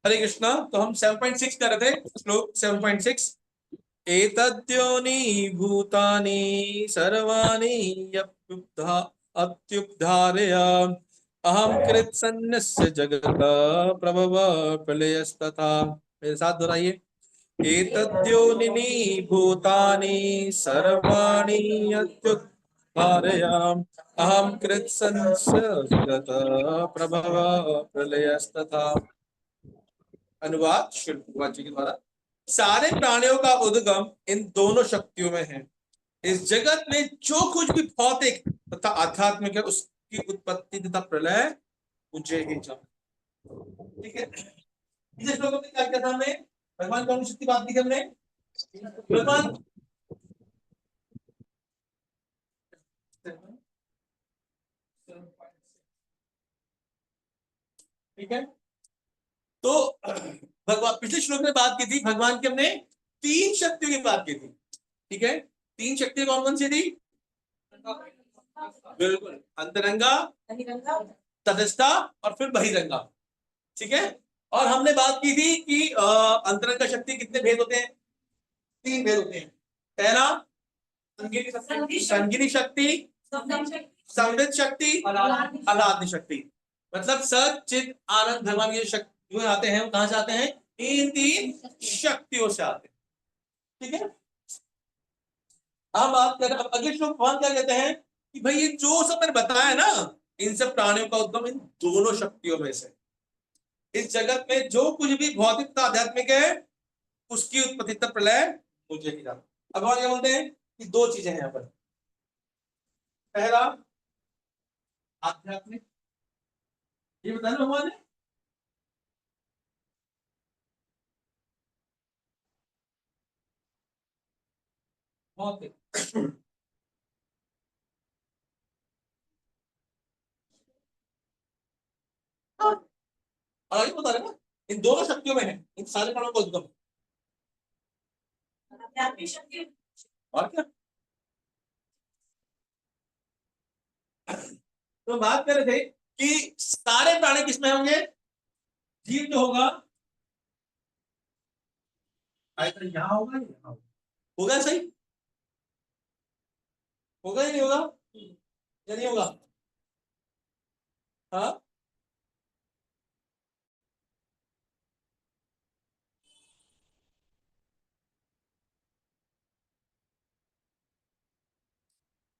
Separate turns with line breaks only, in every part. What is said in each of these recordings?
हरे कृष्णा। तो हम 7.6 कर रहे थे, श्लोक 7.6। एतद्योनि भूतानि सर्वाणि यप्युब्धा अत्युपधारय अहम कृत्सन्नस्य जगत प्रभव प्रलयस्तथा। मेरे साथ दोहराइए। एतद्योनिनि भूतानि सर्वाणि यत्युद्धारय अहम कृत्सन्नस्य जगत प्रभव प्रलयस्तथा। अनुवाद शुल्क जी के द्वारा। सारे प्राणियों का उद्गम इन दोनों शक्तियों में है। इस जगत में जो कुछ भी भौतिक तथा आध्यात्मिक है उसकी उत्पत्ति तथा प्रलय मुझे ही जान। ठीक है, इस श्लोक में क्या किया था हमने? भगवान कौन सी शक्ति बात की हमने? भगवान। ठीक है, तो भगवान पिछले श्लोक में बात की थी, भगवान की हमने तीन शक्तियों की बात की थी। ठीक है, तीन शक्तियां कौन कौन सी थी? बिल्कुल, अंतरंगा, तटस्था और फिर बहिरंगा। ठीक है, और हमने बात की थी कि अंतरंगा शक्ति कितने भेद होते हैं? तीन भेद होते हैं। पहला संगिनी शक्ति, संवित शक्ति, आह्लादनी शक्ति। मतलब सच चित आनंद भगवान की शक्ति जो आते हैं वो कहां से आते हैं? इन तीन शक्तियों से आते हैं। ठीक है, हम बात कर अगले श्लोक भगवान क्या कहते हैं कि भाई ये जो सब मैंने बताया ना, इन सब प्राणियों का उद्गम इन दोनों शक्तियों में से। इस जगत में जो कुछ भी भौतिक आध्यात्मिक है उसकी उत्पत्ति तक प्रलय मुझे ही जाना। अब भगवान क्या बोलते हैं कि दो चीजें हैं यहाँ पर। पहला आध्यात्मिक, ये बताया भगवान ने। भौतिक और ये बता रहे ना, इन दोनों शक्तियों में है इन सारे प्राणों का उद्गम। आध्यात्मिक शक्ति और क्या। तो बात कर रहे थे कि सारे प्राणी किसमें होंगे? जीव जो होगा यहाँ होगा, यहाँ होगा। सही होगा या नहीं होगा? या नहीं होगा? हाँ,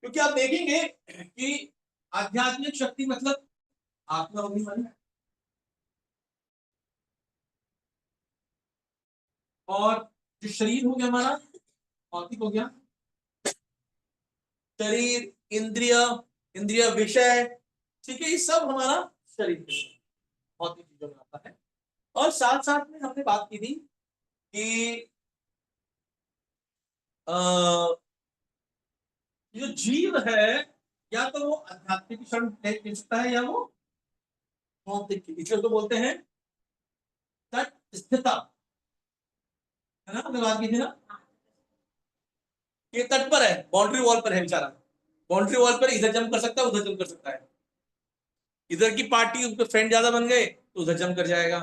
क्योंकि आप देखेंगे कि आध्यात्मिक शक्ति मतलब आत्मा होगी मन, और जो शरीर हो गया हमारा भौतिक हो गया। शरीर, इंद्रिय, इंद्रिय विषय, ठीक है, ये सब हमारा शरीर भौतिक चीजों में आता है। और साथ साथ में हमने बात की थी कि जो जीव है या तो वो आध्यात्मिक क्षण ले सकता है या वो भौतिक की, इसलिए उसको बोलते हैं तट स्थिता। है ना, हमने बात की थी ना, ये तट पर है, बाउंड्री वॉल पर है बेचारा। बाउंड्री वॉल पर इधर जंप कर सकता है, उधर जंप कर सकता है। इधर की पार्टी उनके फ्रेंड ज्यादा बन गए तो उधर जंप कर जाएगा,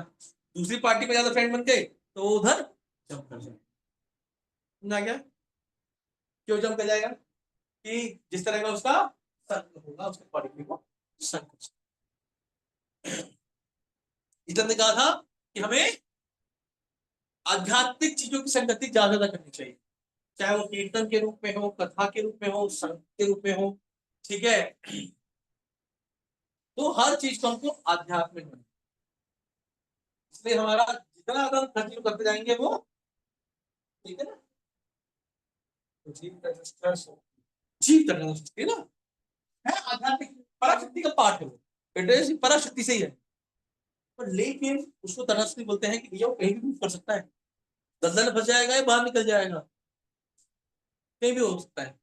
दूसरी पार्टी में ज्यादा फ्रेंड बन गए तो उधर जंप कर जाएगा। समझा क्या? क्यों जंप कर जाएगा? कि जिस तरह का उसका सर्कल होगा उसके अकॉर्डिंगली वो सर्कल। इधर ने कहा था कि हमें आध्यात्मिक चीजों की संगति ज्यादा ज्यादा करनी चाहिए, चाहे वो कीर्तन के रूप में हो, कथा के रूप में हो, संगीत के रूप में हो। ठीक है, तो हर चीज को हमको आध्यात्मिक बनना, इसलिए हमारा जितना ज्यादा हम खर्च करते जाएंगे वो, ठीक है ना, जीव करना है ना, है आध्यात्मिक पराशक्ति का पार्ट है वो, पराशक्ति से ही है। पर लेकिन उसको तटस्थ बोलते हैं कि भैया वो कहीं भी मूव कर सकता है, दलदल में फंस जाएगा या बाहर निकल जाएगा, कहीं भी हो सकता है।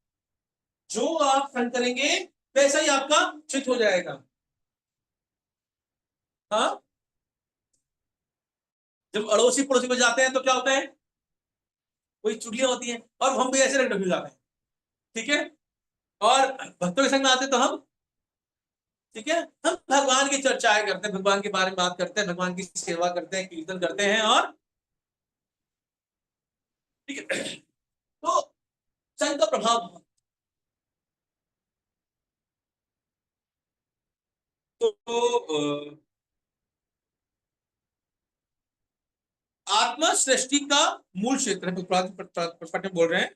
जो आप फंड करेंगे वैसा ही आपका चित हो जाएगा। हाँ, जब अड़ोसी पड़ोसी को जाते हैं तो क्या होता है? कोई चुगलियां होती हैं और हम भी ऐसे रख जाते हैं। ठीक है, और भक्तों के संग में आते तो हम ठीक है, हम भगवान की चर्चाएं करते हैं, भगवान के बारे में बात करते हैं, भगवान की सेवा करते हैं, कीर्तन करते हैं, और ठीक है। तो संत का प्रभाव, तो आत्मा सृष्टि का मूल क्षेत्र है, प्रश्न बोल रहे हैं,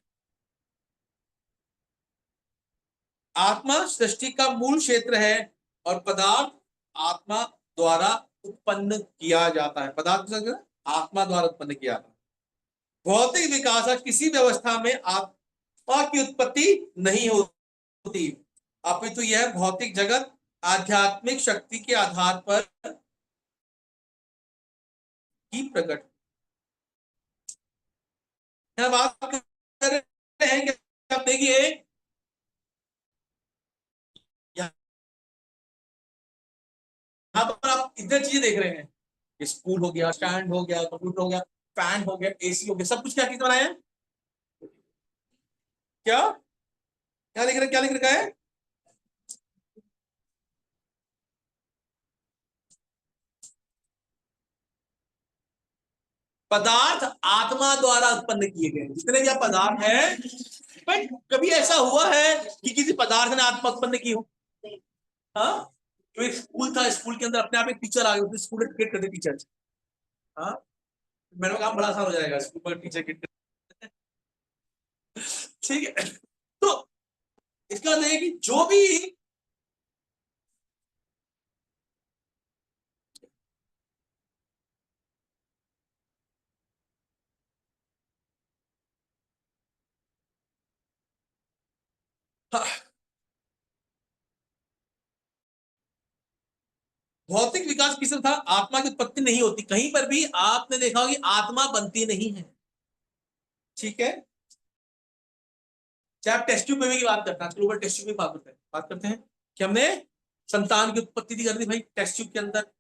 आत्मा सृष्टि का मूल क्षेत्र है और पदार्थ आत्मा द्वारा उत्पन्न किया जाता है, पदार्थ आत्मा द्वारा उत्पन्न किया जाता है। भौतिक विकास किसी व्यवस्था में आत्मा की उत्पत्ति नहीं होती, अपितु यह भौतिक जगत आध्यात्मिक शक्ति के आधार पर ही प्रकट। यह बात कर रहे हैं कि आप देखिए, यहाँ पर आप इतने चीजें देख रहे हैं, स्कूल हो गया, स्टैंड हो गया, कंप्यूटर हो गया, फैन हो गया, एसी हो गया, सब कुछ क्या चीज बनाया है? क्या क्या लिख रहे, क्या लिख रखा है? पदार्थ आत्मा द्वारा उत्पन्न किए गए, जितने भी पदार्थ है। बट कभी ऐसा हुआ है कि किसी पदार्थ ने आत्मा उत्पन्न की हो? हाँ, जो एक स्कूल था, स्कूल के अंदर अपने आप एक टीचर आ गए, उसने स्कूल क्रिएट कर दिया टीचर। हाँ, मेरे काम बड़ा आसान हो जाएगा, स्कूल पर टीचर क्रिएट। ठीक है, तो इसका मतलब है कि जो भी, हाँ, भौतिक विकास किस था, आत्मा की उत्पत्ति नहीं होती, कहीं पर भी आपने देखा होगा कि आत्मा बनती नहीं है। ठीक है, चाहे आप टेस्ट ट्यूब बेबी की बात करते हैं, आजकल टेस्ट ट्यूब की बात करते हैं कि हमने संतान की उत्पत्ति थी कर दी भाई टेस्ट ट्यूब के अंदर।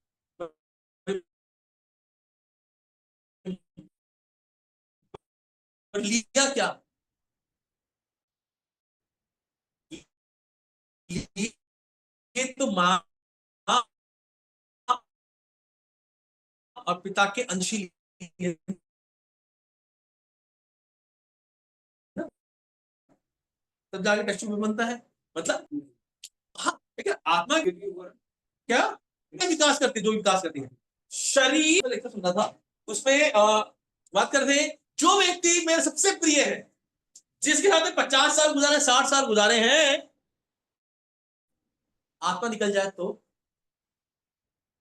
लिया क्या, ये तो माँ और पिता के अंश ही लिए ना, तब जाके टेस्ट ट्यूब बनता है। मतलब हाँ, ठीक है, आत्मा क्या क्या विकास करती है, जो विकास करती है शरीर लेकर सुना था, उसमें बात कर रहे हैं, जो व्यक्ति मेरे सबसे प्रिय है, जिसके साथ 50 साल गुजारे, 60 साल गुजारे हैं, आत्मा निकल जाए तो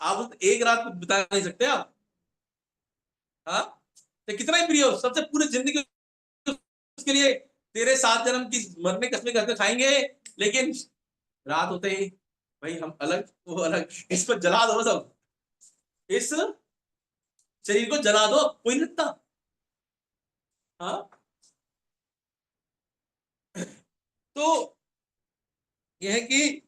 आप एक रात को बिता नहीं सकते आप। हाँ, तो कितना ही प्रिय हो, सबसे पूरी जिंदगी उसके लिए तेरे 7 जन्म की मरने कसमें करके खाएंगे, लेकिन रात होते ही भाई हम अलग, वो अलग, इसको जला दो सब, इस शरीर को जला दो, कोई नहीं लगता। हाँ, तो यह है कि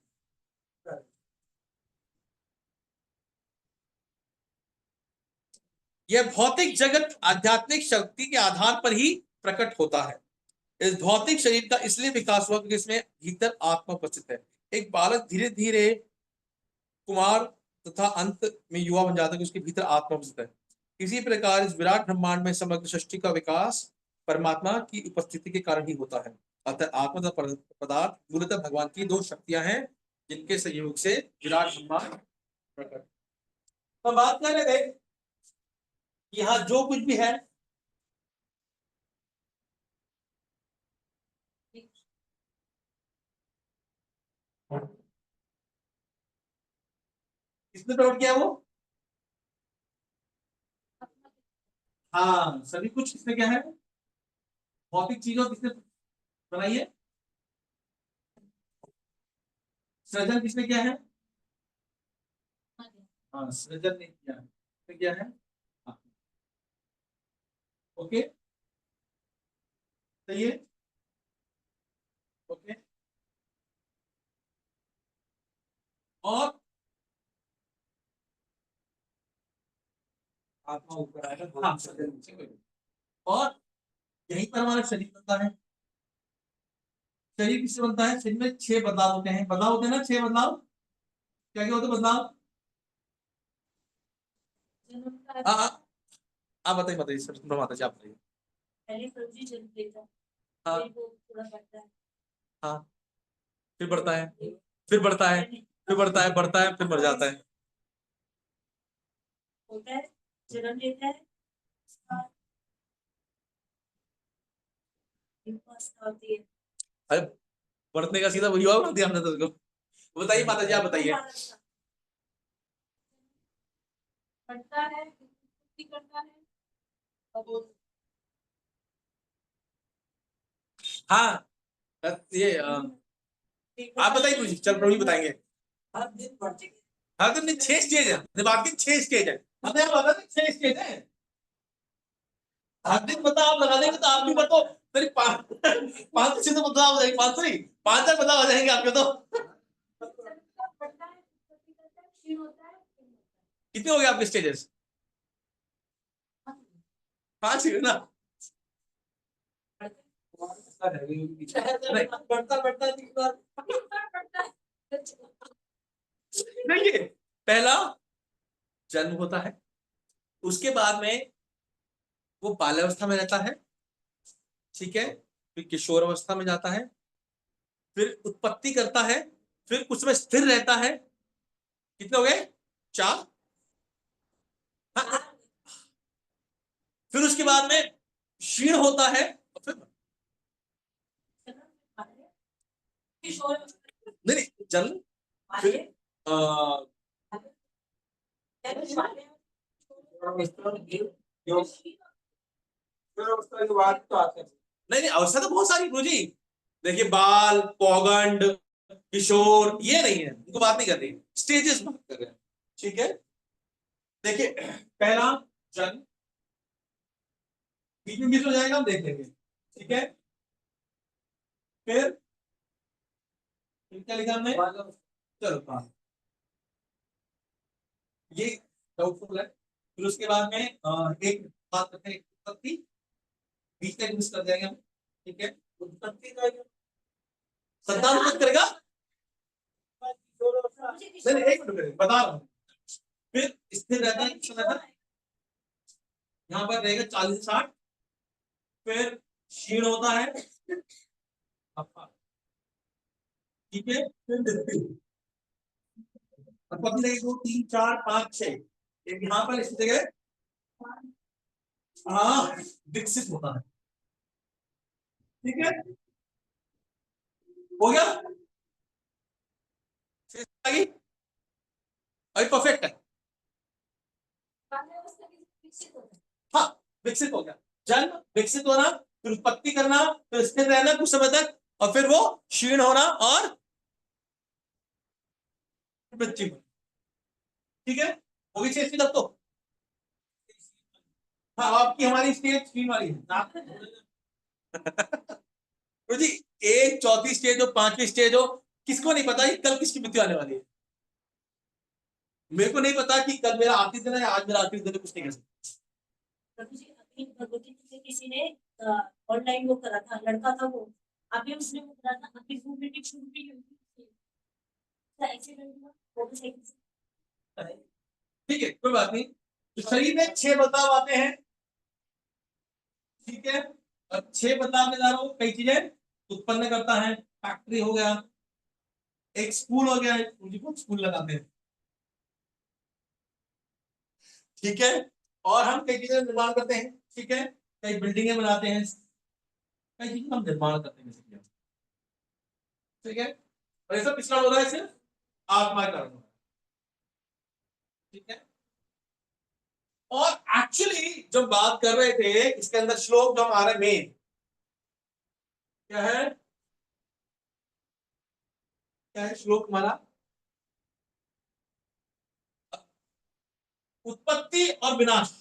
यह भौतिक जगत आध्यात्मिक शक्ति के आधार पर ही प्रकट होता है। इस भौतिक शरीर का इसलिए विकास हुआ क्योंकि इसमें भीतर आत्मा उपस्थित है। एक बालक धीरे धीरे कुमार तथा अंत में युवा बन जाता है कि उसके भीतर आत्मा उपस्थित है। इसी प्रकार इस विराट ब्रह्मांड में समग्र सृष्टि का विकास परमात्मा की उपस्थिति के कारण ही होता है। अतः आत्मा तथा पदार्थ मूलतः भगवान की दो शक्तियां हैं, जिनके सहयोग से विराट ब्रह्मांड प्रकट। तो बात कर रहे थे कि यहाँ जो कुछ भी है, किसने प्रकट किया वो? हाँ, सभी कुछ किसने क्या है, भौतिक चीजों किसने बनाई है, सृजन किसने किया है? हाँ, सृजन ने किया है, किसने किया है? हाँ, ओके, सही है, ओके। और आत्मा ऊपर आएगा, हाँ, सृजन नीचे कोई नहीं। और यहीं पर हमारा शरीर बनता है। शरीर किससे बनता है? शरीर में 6 बदलाव होते हैं, बदलाव होते हैं ना, 6 बदलाव। क्या क्या होता है बदलाव? हाँ, आप बताइए बताइए सर, माता जी आप बताइए।
पहले सब्जी जन्म लेता है,
हाँ
फिर वो थोड़ा बढ़ता है,
हाँ, फिर बढ़ता है, फिर बढ़ता है, फिर बढ़ता है, बढ़ता है, फिर मर जाता है।
होता है, जन्म लेता है, उसका विकास होती है।
अरे बढ़ने का सीधा वही बना दिया हमने तो उसको। बताइए माता जी आप बताइए।
बढ़ता है, विकृति करता है, और वो
हाँ ये आप बताइए गुरु जी, चल प्रभु जी बताएंगे।
हर दिन बढ़ती है।
हाँ तो नहीं, 6 स्टेज है दिमाग के, 6 स्टेज है। हमें आप बता दें 6 स्टेज है। हर दिन बता आप लगा देंगे तो आप भी बताओ मेरी 5 से तो बदलाव हो जाएगी, 5 नहीं 5 तक बदलाव आ जाएंगे आपके तो।
बढ़ता है, विकृति करता है, क्षीण होता है, फिर होता
कितने हो गए आपके स्टेजेस?
है।
5 ही है ना?
बढ़ता बढ़ता 3 बार बढ़ता है।
देखिए पहला जन्म होता है, उसके बाद में वो बाल्यावस्था में रहता है, ठीक है, फिर किशोर अवस्था में जाता है, फिर उत्पत्ति करता है, फिर कुछ समय स्थिर रहता है। कितने हो गए? 4। हाँ, फिर उसके बाद में क्षीण होता है और फिर नहीं नहीं जन्म, फिर नहीं नहीं अवस्था तो बहुत सारी गुरुजी। देखिए बाल, पौगंड, किशोर, ये नहीं है, उनको बात नहीं कर रही, स्टेजेस बात कर रहे हैं, ठीक है। देखिए पहला जन्म, बीच में मिस हो जाएगा हम देख लेंगे, ठीक है। फिर क्या लिखा हमने? चलो हाँ, ये डाउटफुल है। फिर उसके बाद में एक बात करते हैं, उत्पत्ति, बीच में मिस कर जाएंगे हम, ठीक है। उत्पत्ति का संतान उत्पत्ति करेगा, नहीं एक मिनट बता रहा हूँ। फिर स्थिर रहता है किस समय तक? यहाँ पर रहेगा 40 से 60, फिर क्षीण होता है, ठीक है, फिर मृत्यु। उत्पत्ति 1 2 3 4 5 6, एक यहाँ पर इस जगह हाँ विकसित होता है, ठीक है, हो गया। अभी परफेक्ट है, हाँ विकसित हो गया। जन्म, विकसित होना, फिर उत्पत्ति करना, फिर स्थिर रहना कुछ समय तक, और फिर वो क्षीण होना और मृत्यु, ठीक है। होगी 6 स्टेज अब तो। हाँ आपकी हमारी स्टेज 3 वाली है तो जी एक चौथी स्टेज हो, 5वीं स्टेज हो, किसको नहीं पता कि कल किसकी मृत्यु आने वाली है। मेरे को नहीं पता कि कल मेरा आखिरी दिन है या आज मेरा आखिरी दिन है, कुछ नहीं कह सकता।
अपनी भगवती जी से किसी ने ऑनलाइन वो करा था, लड़का था वो, अभी उसने वो करा था, अभी वो मीटिंग शुरू भी हुई, एक्सीडेंट हुआ मोटरसाइकिल से।
ठीक है कोई बात नहीं। तो शरीर में 6 बदलाव आते हैं, ठीक है, और 6 बदलाव में जानो कई चीजें उत्पन्न करता है। फैक्ट्री हो गया, एक स्कूल हो गया, मुझे कुछ स्कूल लगाते हैं, ठीक है, और हम कई चीजें निर्माण करते हैं, ठीक है, कई बिल्डिंगें बनाते हैं, कई चीजें हम निर्माण करते हैं, ठीक है। और ये सब किसका हो रहा है? सिर्फ आत्मा का हो रहा है, ठीक है। और एक्चुअली जो बात कर रहे थे इसके अंदर श्लोक जो हमारे मेन क्या है, क्या है श्लोक हमारा? उत्पत्ति और विनाश,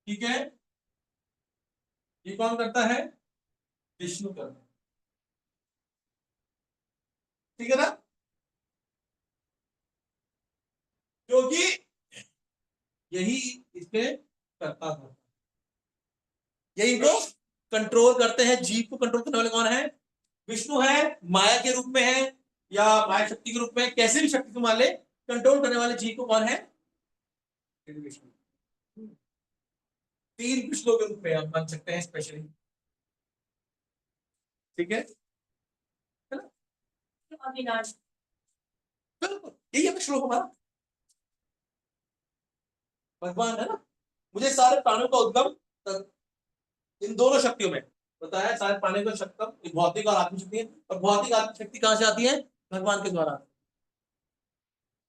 ठीक है। ये कौन करता है? विष्णु करता है, ठीक है ना। यही इसपे करता था, यही को कंट्रोल करते हैं। जीव को कंट्रोल करने वाले कौन है? विष्णु है, माया के रूप में है या माया शक्ति के रूप में, कैसे भी शक्ति को मान ले, कंट्रोल करने वाले जीव को कौन है? विष्णु। तीन विष्णु के रूप में हम मान सकते हैं स्पेशली, ठीक है ना?
अविनाश।
बिल्कुल यही है श्लोक हमारा, भगवान है ना। मुझे सारे प्राणियों का उद्गम इन दोनों शक्तियों में बताया, सारे प्राणियों का शक्ति भौतिक और आत्मिक शक्ति है, और भौतिक आत्मिक शक्ति कहां से आती है? भगवान के द्वारा।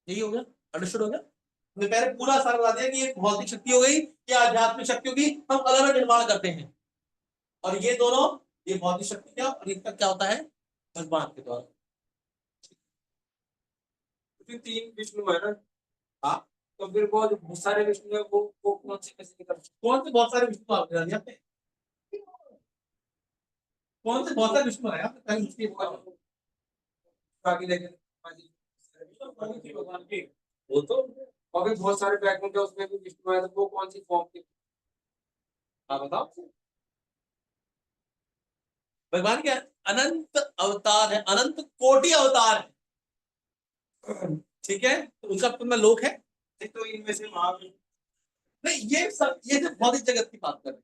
यही हो गया, अंडरस्टूड हो गया। हमने पहले पूरा सारा बता दिया कि ये भौतिक शक्ति हो गई या आध्यात्मिक शक्तियों की हम अलग अलग निर्माण करते हैं, और ये दोनों, ये भौतिक शक्ति क्या और इनका क्या होता है? भगवान के द्वारा।
तीन विष्णु है ना?
हाँ,
तो फिर वो जो बहुत सारे विष्णु है वो कौन से कैसे निकल?
कौन से बहुत सारे विष्णु आपने जान दिया? कौन से बहुत सारे विष्णु है आपने कहीं उसकी
बाकी लेके भगवान के वो तो अभी बहुत सारे बैकग्राउंड है, उसमें भी विष्णु है, तो वो कौन सी फॉर्म के?
आप बताओ। भगवान के अनंत अवतार है, अनंत कोटि अवतार है, ठीक है। तो उनका अपना लोक है।
तो इनमें से महाविष्णु
नहीं, ये सब ये सिर्फ भौतिक जगत की बात कर रहे हैं।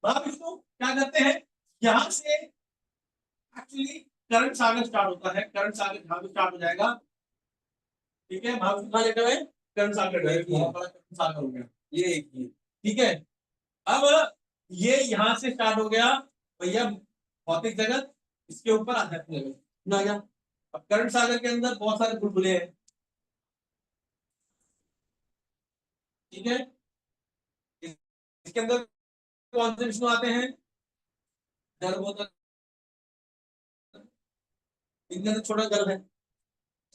महाविष्णु क्या करते हैं? यहां से एक्चुअली करंट सागर स्टार्ट होता है, करंट सागर जहां भी स्टार्ट हो जाएगा, ठीक है। महाविष्णु कहां लेटे हुए? करंट सागर, बहुत बड़ा करंट सागर हो गया ये एक ही, ठीक है। अब ये यहां से स्टार्ट हो गया भैया भौतिक जगत, इसके ऊपर आध्यात्मिक जगत ना गया। अब करंट सागर के अंदर बहुत सारे बुलबुले हैं, ठीक है। इसके अंदर कौन से विष्णु आते हैं? गर्भोदक, इनके अंदर छोटा गर्भ है,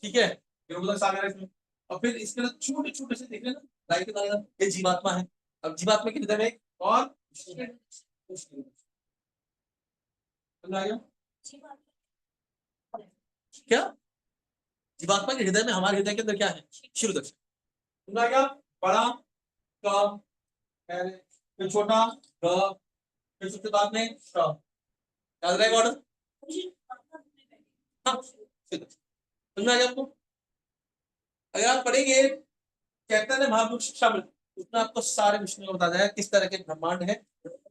ठीक है, गर्भोदक सागर है इसमें। और फिर इसके अंदर छोटे छोटे से देख लेना लाइट के द्वारा, ये जीवात्मा है। अब जीवात्मा के हृदय में एक और समझ आ गया क्या? जीवात्मा के हृदय में, हमारे हृदय के अंदर क्या है? क्षीरोदक। समझ आ गया? बड़ा क, फिर छोटा ग, फिर सबसे बाद में श, याद रहेगा ऑर्डर? हाँ, समझ आ गया आपको? अगर आप पढ़ेंगे चैतन्य महापुरुष शिक्षा में, उसमें आपको सारे विषयों में बताया जाएगा किस तरह के ब्रह्मांड है।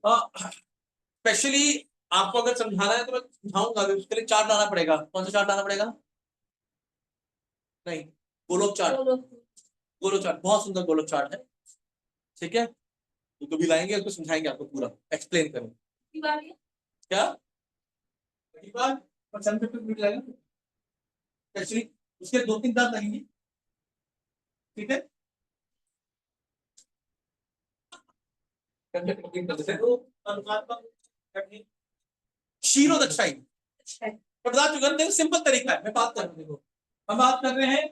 स्पेशली आपको अगर समझाना है तो मैं समझाऊंगा, उसके लिए चार्ट लाना पड़ेगा। कौन सा चार्ट लाना पड़ेगा? नहीं, गोलोक चार्ट। गोलोक चार्ट बहुत सुंदर गोलोक चार्ट है, ठीक है। तो कभी लाएंगे उसको समझाएंगे, आपको पूरा एक्सप्लेन करेंगे। क्या एक्चुअली उसके 2-3 दांत लगेंगे, ठीक है। क्षीरोदक्षाई बता चुका, देखो सिंपल तरीका है, मैं बात कर रहा हूँ। देखो हम बात कर रहे हैं,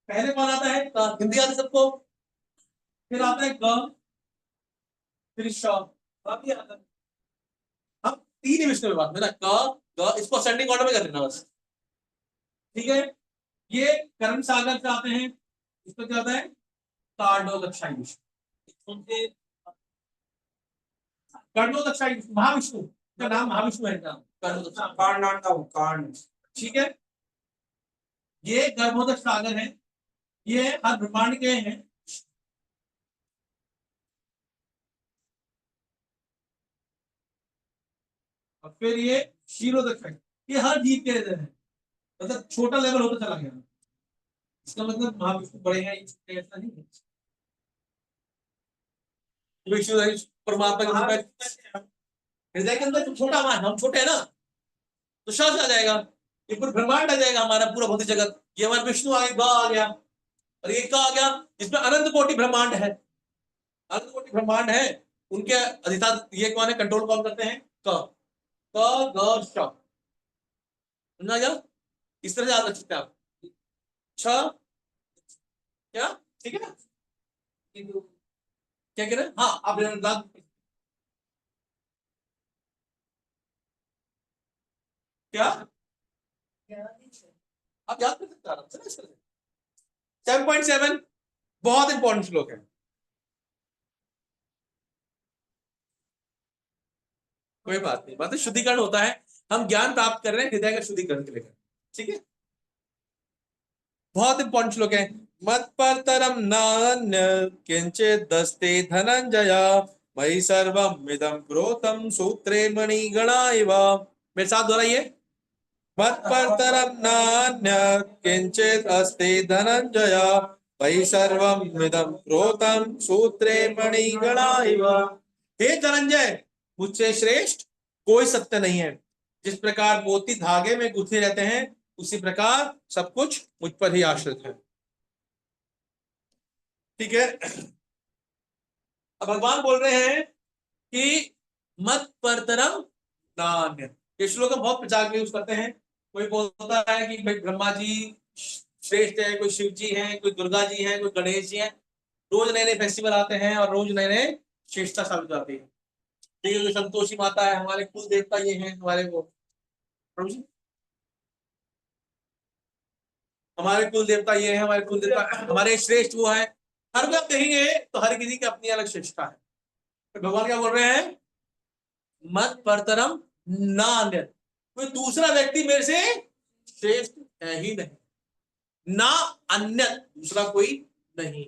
पहले कौन आता है? हिंदी आती सबको, फिर आता है ग, फिर श, भी आता है। हम तीन ही विषय में बात में ना, क ग, इसको असेंडिंग ऑर्डर में कर लेना बस, ठीक है। ये करण सागर से आते हैं, इसको क्या आता है? कार्डोदक्षाई विष्णु, कर्णोदक्षाई विष्णु, महाविष्णु का नाम महाविष्णु है क्या?
कांड,
ठीक है। ये गर्भोदक सागर है, ये हर ब्रह्मांड के हैं। और फिर ये क्षीरोदक है, ये हर जीव के हृदय है, मतलब छोटा लेवल होता चला गया। इसका मतलब महाविष्णु बड़े हैं, ऐसा नहीं है। विष्णु परमात्मा के हृदय के अंदर छोटा हमारा, हम छोटे हैं ना, तो शब्द आ जाएगा, ये पूरा ब्रह्मांड आ जाएगा, हमारा पूरा भौतिक जगत। ये हमारा विष्णु आ गया, और ये क्या आ गया? इसमें अनंत कोटि ब्रह्मांड है, अनंत कोटि ब्रह्मांड है। उनके अधिष्ठान ये कौन है? कंट्रोल कौन करते हैं? क, ग, श, समझा गया? इस तरह से याद रख सकते हैं आप। छ, क्या ठीक है ना? क्या कह रहे हैं? हाँ, आप क्या आप याद कर सकते हैं आराम से ना इस तरह से। 7.7 बहुत इंपॉर्टेंट श्लोक है, कोई बात नहीं, मतलब शुद्धिकरण होता है, हम ज्ञान प्राप्त कर रहे हैं हृदय का शुद्धिकरण के लिए, ठीक है। बहुत इंपॉर्टेंट श्लोक है। मत परतरम नान्य किंचित दस्ते धनंजय मयि सर्वम इदं प्रोतम सूत्रे मणिगणा इव। मेरे साथ दोहराइए। मत परतरम नान्य किंचित अस्ति धनंजय मयि सर्वम इदं प्रोतम सूत्रे मणिगणा इव। हे धनंजय, मुझसे श्रेष्ठ कोई सत्य नहीं है। जिस प्रकार मोती धागे में गुंथे रहते हैं, उसी प्रकार सब कुछ मुझ पर ही आश्रित है, ठीक है। अब भगवान बोल रहे हैं कि मत परतरम नान्य। ये श्लोक हम बहुत प्रचार में यूज करते हैं। कोई बोलता है कि भाई ब्रह्मा जी श्रेष्ठ है, कोई शिव जी है, कोई दुर्गा जी है, कोई गणेश जी है। रोज नए नए फेस्टिवल आते हैं और रोज नए नए श्रेष्ठता साबित होती है। ठीक है, संतोषी माता है, हमारे कुल देवता ये हैं, हमारे वो प्रभु जी, हमारे कुल देवता ये है, हमारे कुल देवता, हमारे श्रेष्ठ वो है। हर बार कहेंगे तो हर किसी की अपनी अलग श्रेष्ठता है। तो भगवान क्या बोल रहे हैं? मत परतरम नान्य, कोई दूसरा व्यक्ति मेरे से श्रेष्ठ है ही नहीं, ना अन्य दूसरा कोई नहीं।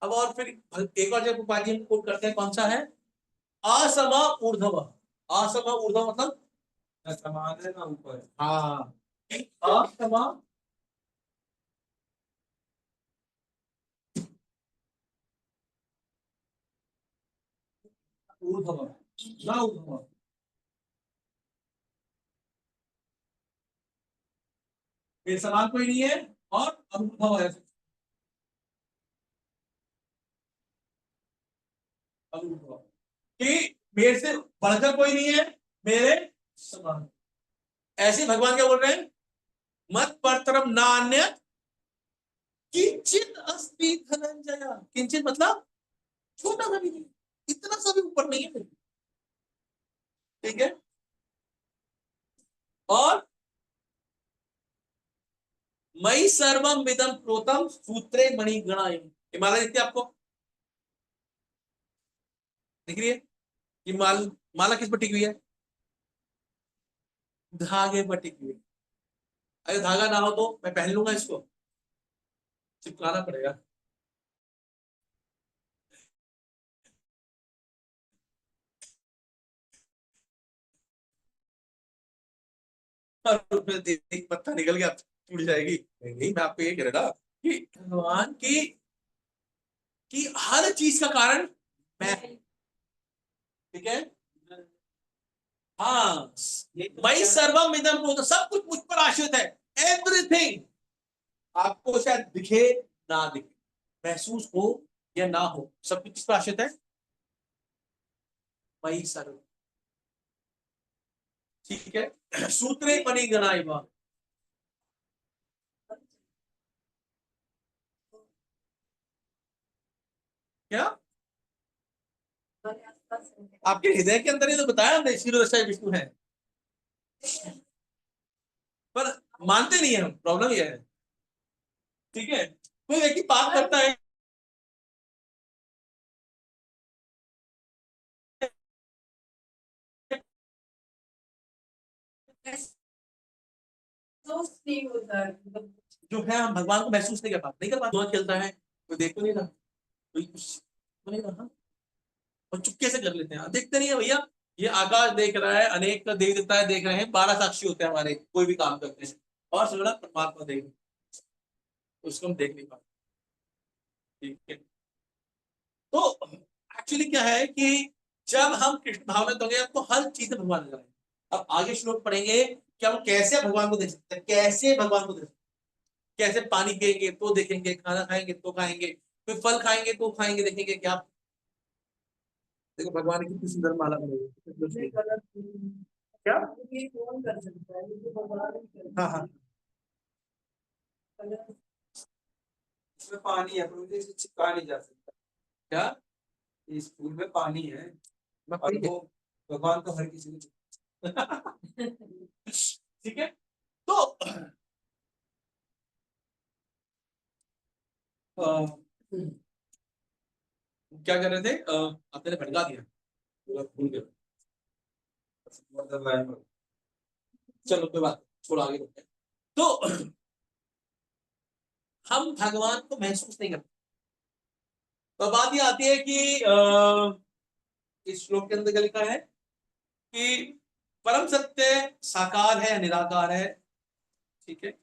अब और फिर एक और जब उपाधि हम कोट करते हैं, कौन सा है? असम ऊर्ध्व। असम ऊर्ध्व मतलब
समान है ना ऊपर।
हाँ, असम ऊर्ध्व, ना ऊर्ध्व। ये समान कोई नहीं है और अनुभव है, अनुभव कि मेरे से बढ़कर कोई नहीं है, मेरे समान। ऐसे भगवान क्या बोल रहे हैं? मत परतरम नान्य किंचित अस्ति धनंजय। किंचित मतलब छोटा सा भी नहीं, इतना सा भी ऊपर नहीं है, ठीक है। और मई सर्वम विदम प्रोतम सूत्रे मणिगणा। हिमालय दिखती है आपको? दिख रही है? ये माला किस पर टिकी हुई है? धागे पर टिकी हुई है। अगर धागा ना हो तो मैं पहन लूंगा इसको, चिपकाना पड़ेगा। और फिर एक पत्ता निकल गया टूट जाएगी। नहीं, मैं आपको ये कह रहा था कि भगवान की हर चीज का कारण मैं, ठीक है। हाँ, मई सर्वम इदम प्रोतम, सब कुछ मुझ पर आश्रित है। एवरीथिंग आपको शायद दिखे ना दिखे, महसूस हो या ना हो, सब कुछ किस पर आश्रित है? मई सर्व, ठीक है। सूत्रे मणि गणाय। क्या आपके हृदय के अंदर ही तो बताया हमने, शिव रसाय विष्णु है, पर मानते नहीं है हम, प्रॉब्लम यह है, ठीक है। कोई व्यक्ति पाप करता है,
नहीं होता है, मतलब
जो है हम भगवान को महसूस नहीं कर पाते, नहीं कर पाते। धुआं चलता है, कोई देख तो नहीं रहा, कोई कुछ तो नहीं रहा, और चुपके से कर लेते हैं, देखते नहीं है भैया। ये आकाश देख रहा है, अनेक देवी देवता देख रहे हैं, 12 साक्षी होते हैं हमारे कोई भी काम करते हैं, और समझना परमात्मा देख, उसको हम देख नहीं पाते, ठीक है। तो एक्चुअली क्या है कि जब हम कृष्ण भाव में होंगे, आपको हर चीज में भगवान नजर आएंगे। अब आगे श्लोक पढ़ेंगे कि हम कैसे भगवान को देख सकते हैं, कैसे भगवान को देख सकते हैं। कैसे पानी पिएंगे तो देखेंगे, खाना खाएंगे तो खाएंगे, कोई फल खाएंगे तो खाएंगे, देखेंगे क्या। देखो भगवान की कितनी सुंदर माला
ये
बनाई है।
गलत
क्या?
ये कौन कर सकता है, ये तो भगवान ही कर
हाँ हाँ,
सकता है।
इसमें पानी है, पर इसे चिपका नहीं जा सकता।
क्या?
इस फूल में पानी है
मैं
और
ठीक है।
वो भगवान तो हर किसी को
ठीक है। तो क्या कर रहे थे? आपने भड़का दिया, पूरा भूल गए। चलो कोई बात नहीं, छोड़ो आगे बढ़ते हैं। तो हम भगवान को महसूस नहीं करते। तो बात ये आती है कि इस श्लोक के अंदर क्या लिखा है कि परम सत्य साकार है या निराकार है, ठीक है।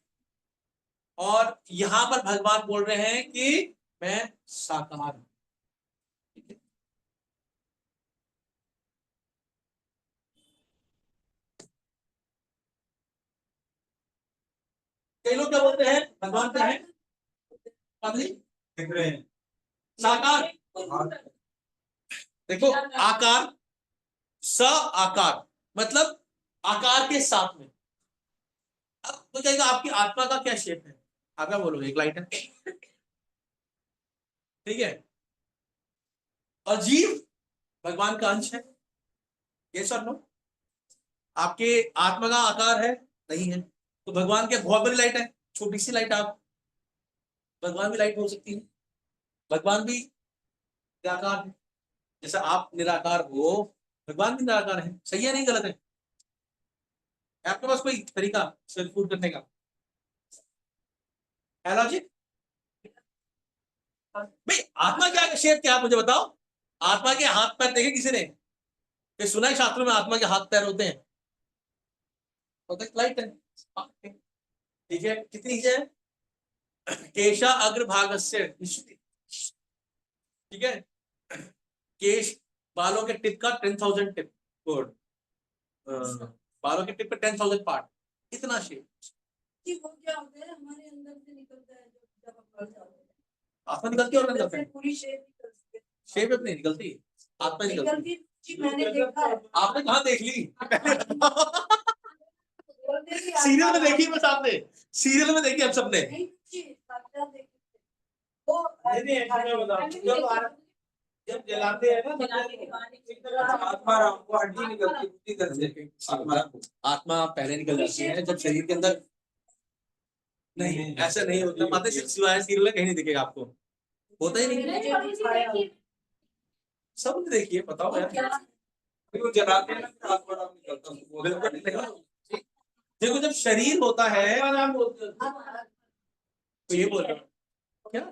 और यहां पर भगवान बोल रहे हैं कि मैं साकार हूं, ठीक है। कई लोग क्या बोलते हैं भगवान क्या है, पता नहीं,
दिख रहे हैं।
साकार। देखो आकार, स आकार मतलब आकार के साथ में। अब तो कहेगा आपकी आत्मा का क्या शेप है, आप क्या बोलोगे, एक लाइट है, ठीक है। और जीव भगवान का अंश है, ये सर नो। आपके आत्मा का आकार है नहीं है, तो भगवान के बहुत बड़ी लाइट है, छोटी सी लाइट आप, भगवान भी लाइट हो सकती है, भगवान भी निराकार है। जैसा आप निराकार हो, भगवान भी निराकार है। सही है नहीं गलत है? आपके पास कोई तरीका सेल्फ प्रूव करने का है लॉजिक? भाई आत्मा क्या शेप क्या, आप मुझे बताओ। आत्मा के हाथ पैर देखे किसी ने? ये सुना है शास्त्रों में आत्मा के हाथ पैर होते हैं, होता है लाइट है, ठीक है। कितनी है? केशा अग्रभागस्य, ठीक है। केश बालों के टिप का 10,000 टिप, गुड। बालों के टिप पे 10,000 पार्ट, इतना शेप।
कि वो क्या होता है हमारे अंदर से निकलता है जब हम बढ़ जाते हैं,
आत्मा निकलती है और
अंदर
निकलता
से
है,
पूरी शेप निकलती है।
शेप अपनी निकलती, आत्मा निकलती।
निकलती जी, मैंने देखा है।
आपने कहाँ देख ली?
बोलते कि
सीरियल में देखी बस आपने, सीरियल में देखी हम सबने।
नहीं जी, साक्षात देखी थी। वो
नहीं, ऐसे मैं बताऊं, जब जलाते हैं ना
जलाने के बाद
आत्मा राम को हड्डी निकलती है इधर से।
आत्मा पहले निकल जाती है जब शरीर के अंदर, नहीं ऐसा नहीं होता माता, सिवाय सीरियल में कहीं नहीं दिखेगा आपको, होता ही नहीं। सब देखिए बताओ यार,
वो जलाते हैं ना फिर आत्मा राम निकलता है।
बिल्कुल नहीं। देखो जब शरीर होता है
नाम बोलते हैं।
तो ये बोल रहा हूँ क्या,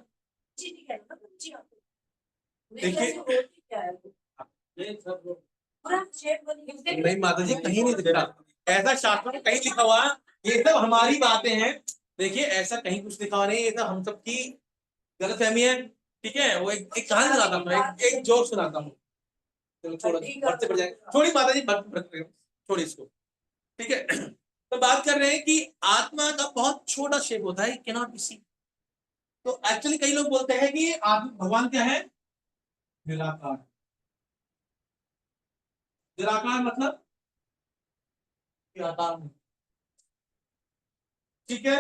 देखिए
क्या है वो?
ये सब लोग
पूरा शेप बनी
नहीं माता जी कहीं नहीं दिख रहा, ऐसा शास्त्र में कहीं लिखा हुआ, ये सब हमारी बातें हैं। देखिए ऐसा कहीं कुछ लिखा हुआ नहीं, ये सब हम सब की गलतफहमी है, ठीक है। वो एक कहानी सुनाता हूँ, एक जोक सुनाता हूँ। चलो छोड़ो, बढ़ते बढ़ जाए, थोड़ी माता जी छोड़ी इसको, ठीक है। तो बात कर रहे हैं कि आत्मा का बहुत छोटा शेप होता है, कैन नॉट बी सीन। तो एक्चुअली कई लोग बोलते हैं कि आत्मा भगवान क्या है, निराकार। निराकार मतलब आकार नहीं, ठीक है।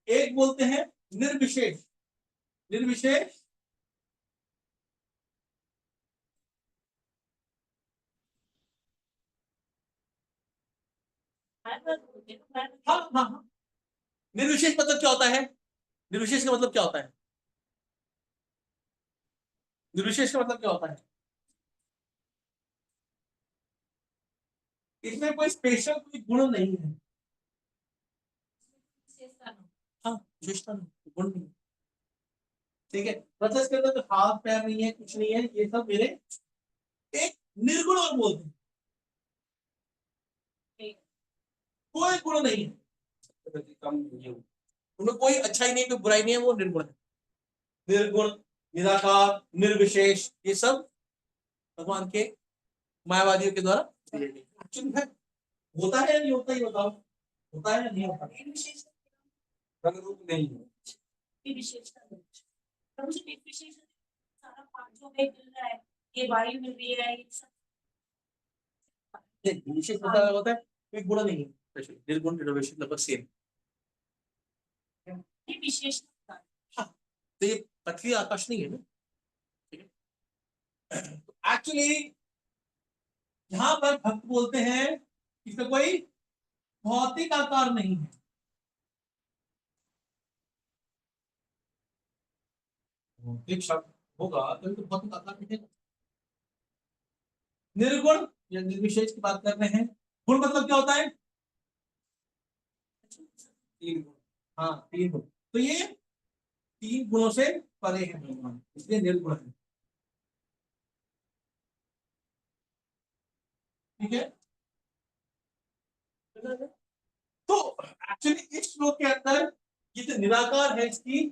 एक बोलते हैं निर्विशेष, निर्विशेष हाँ हाँ हाँ। निर्विशेष मतलब क्या होता है, निर्विशेष का मतलब क्या होता है, निर्विशेष का मतलब क्या होता है, इसमें कोई स्पेशल कोई गुण नहीं है। हाँ विशेषता नहीं, गुण नहीं, ठीक है। मतलब इसके अंदर तो हाथ पैर नहीं है, कुछ नहीं है, ये सब मेरे एक निर्गुण और बोलते हैं, कोई गुण नहीं है
कम नहीं है।
उनमें, कोई अच्छा ही नहीं है, कोई बुराई नहीं है, वो निर्गुण है। निर्गुण, निराकार, निर्विशेष, ये सब भगवान के मायावादियों के द्वारा एक्चुअली है। होता है या नहीं होता, ही बताओ, होता है या नहीं होता?
रंग रूप नहीं है।
सारा पार्ट जो हमें मिल रहा है, ये वायु मिल रही है, ये सब
नहीं, विशेष मतलब होता है कोई गुण नहीं है, स्पेशल निर्गुण निर्विशेष लगभग सेम।
ये विशेष
हाँ, तो ये पृथ्वी आकाश नहीं है ना, ठीक है। एक्चुअली यहाँ पर भक्त बोलते हैं इसका कोई भौतिक आकार नहीं है, भौतिक शब्द होगा तो भौतिक आकार दिखेगा। निर्गुण या निर्विशेष की बात कर रहे हैं। गुण मतलब क्या होता है? 3 गुण। हाँ 3 गुण। तो ये 3 गुणों से परे है भगवान, इसलिए निर्गुण है। ठीक है। तो एक्चुअली इस श्लोक के अंदर ये जो निराकार है इसकी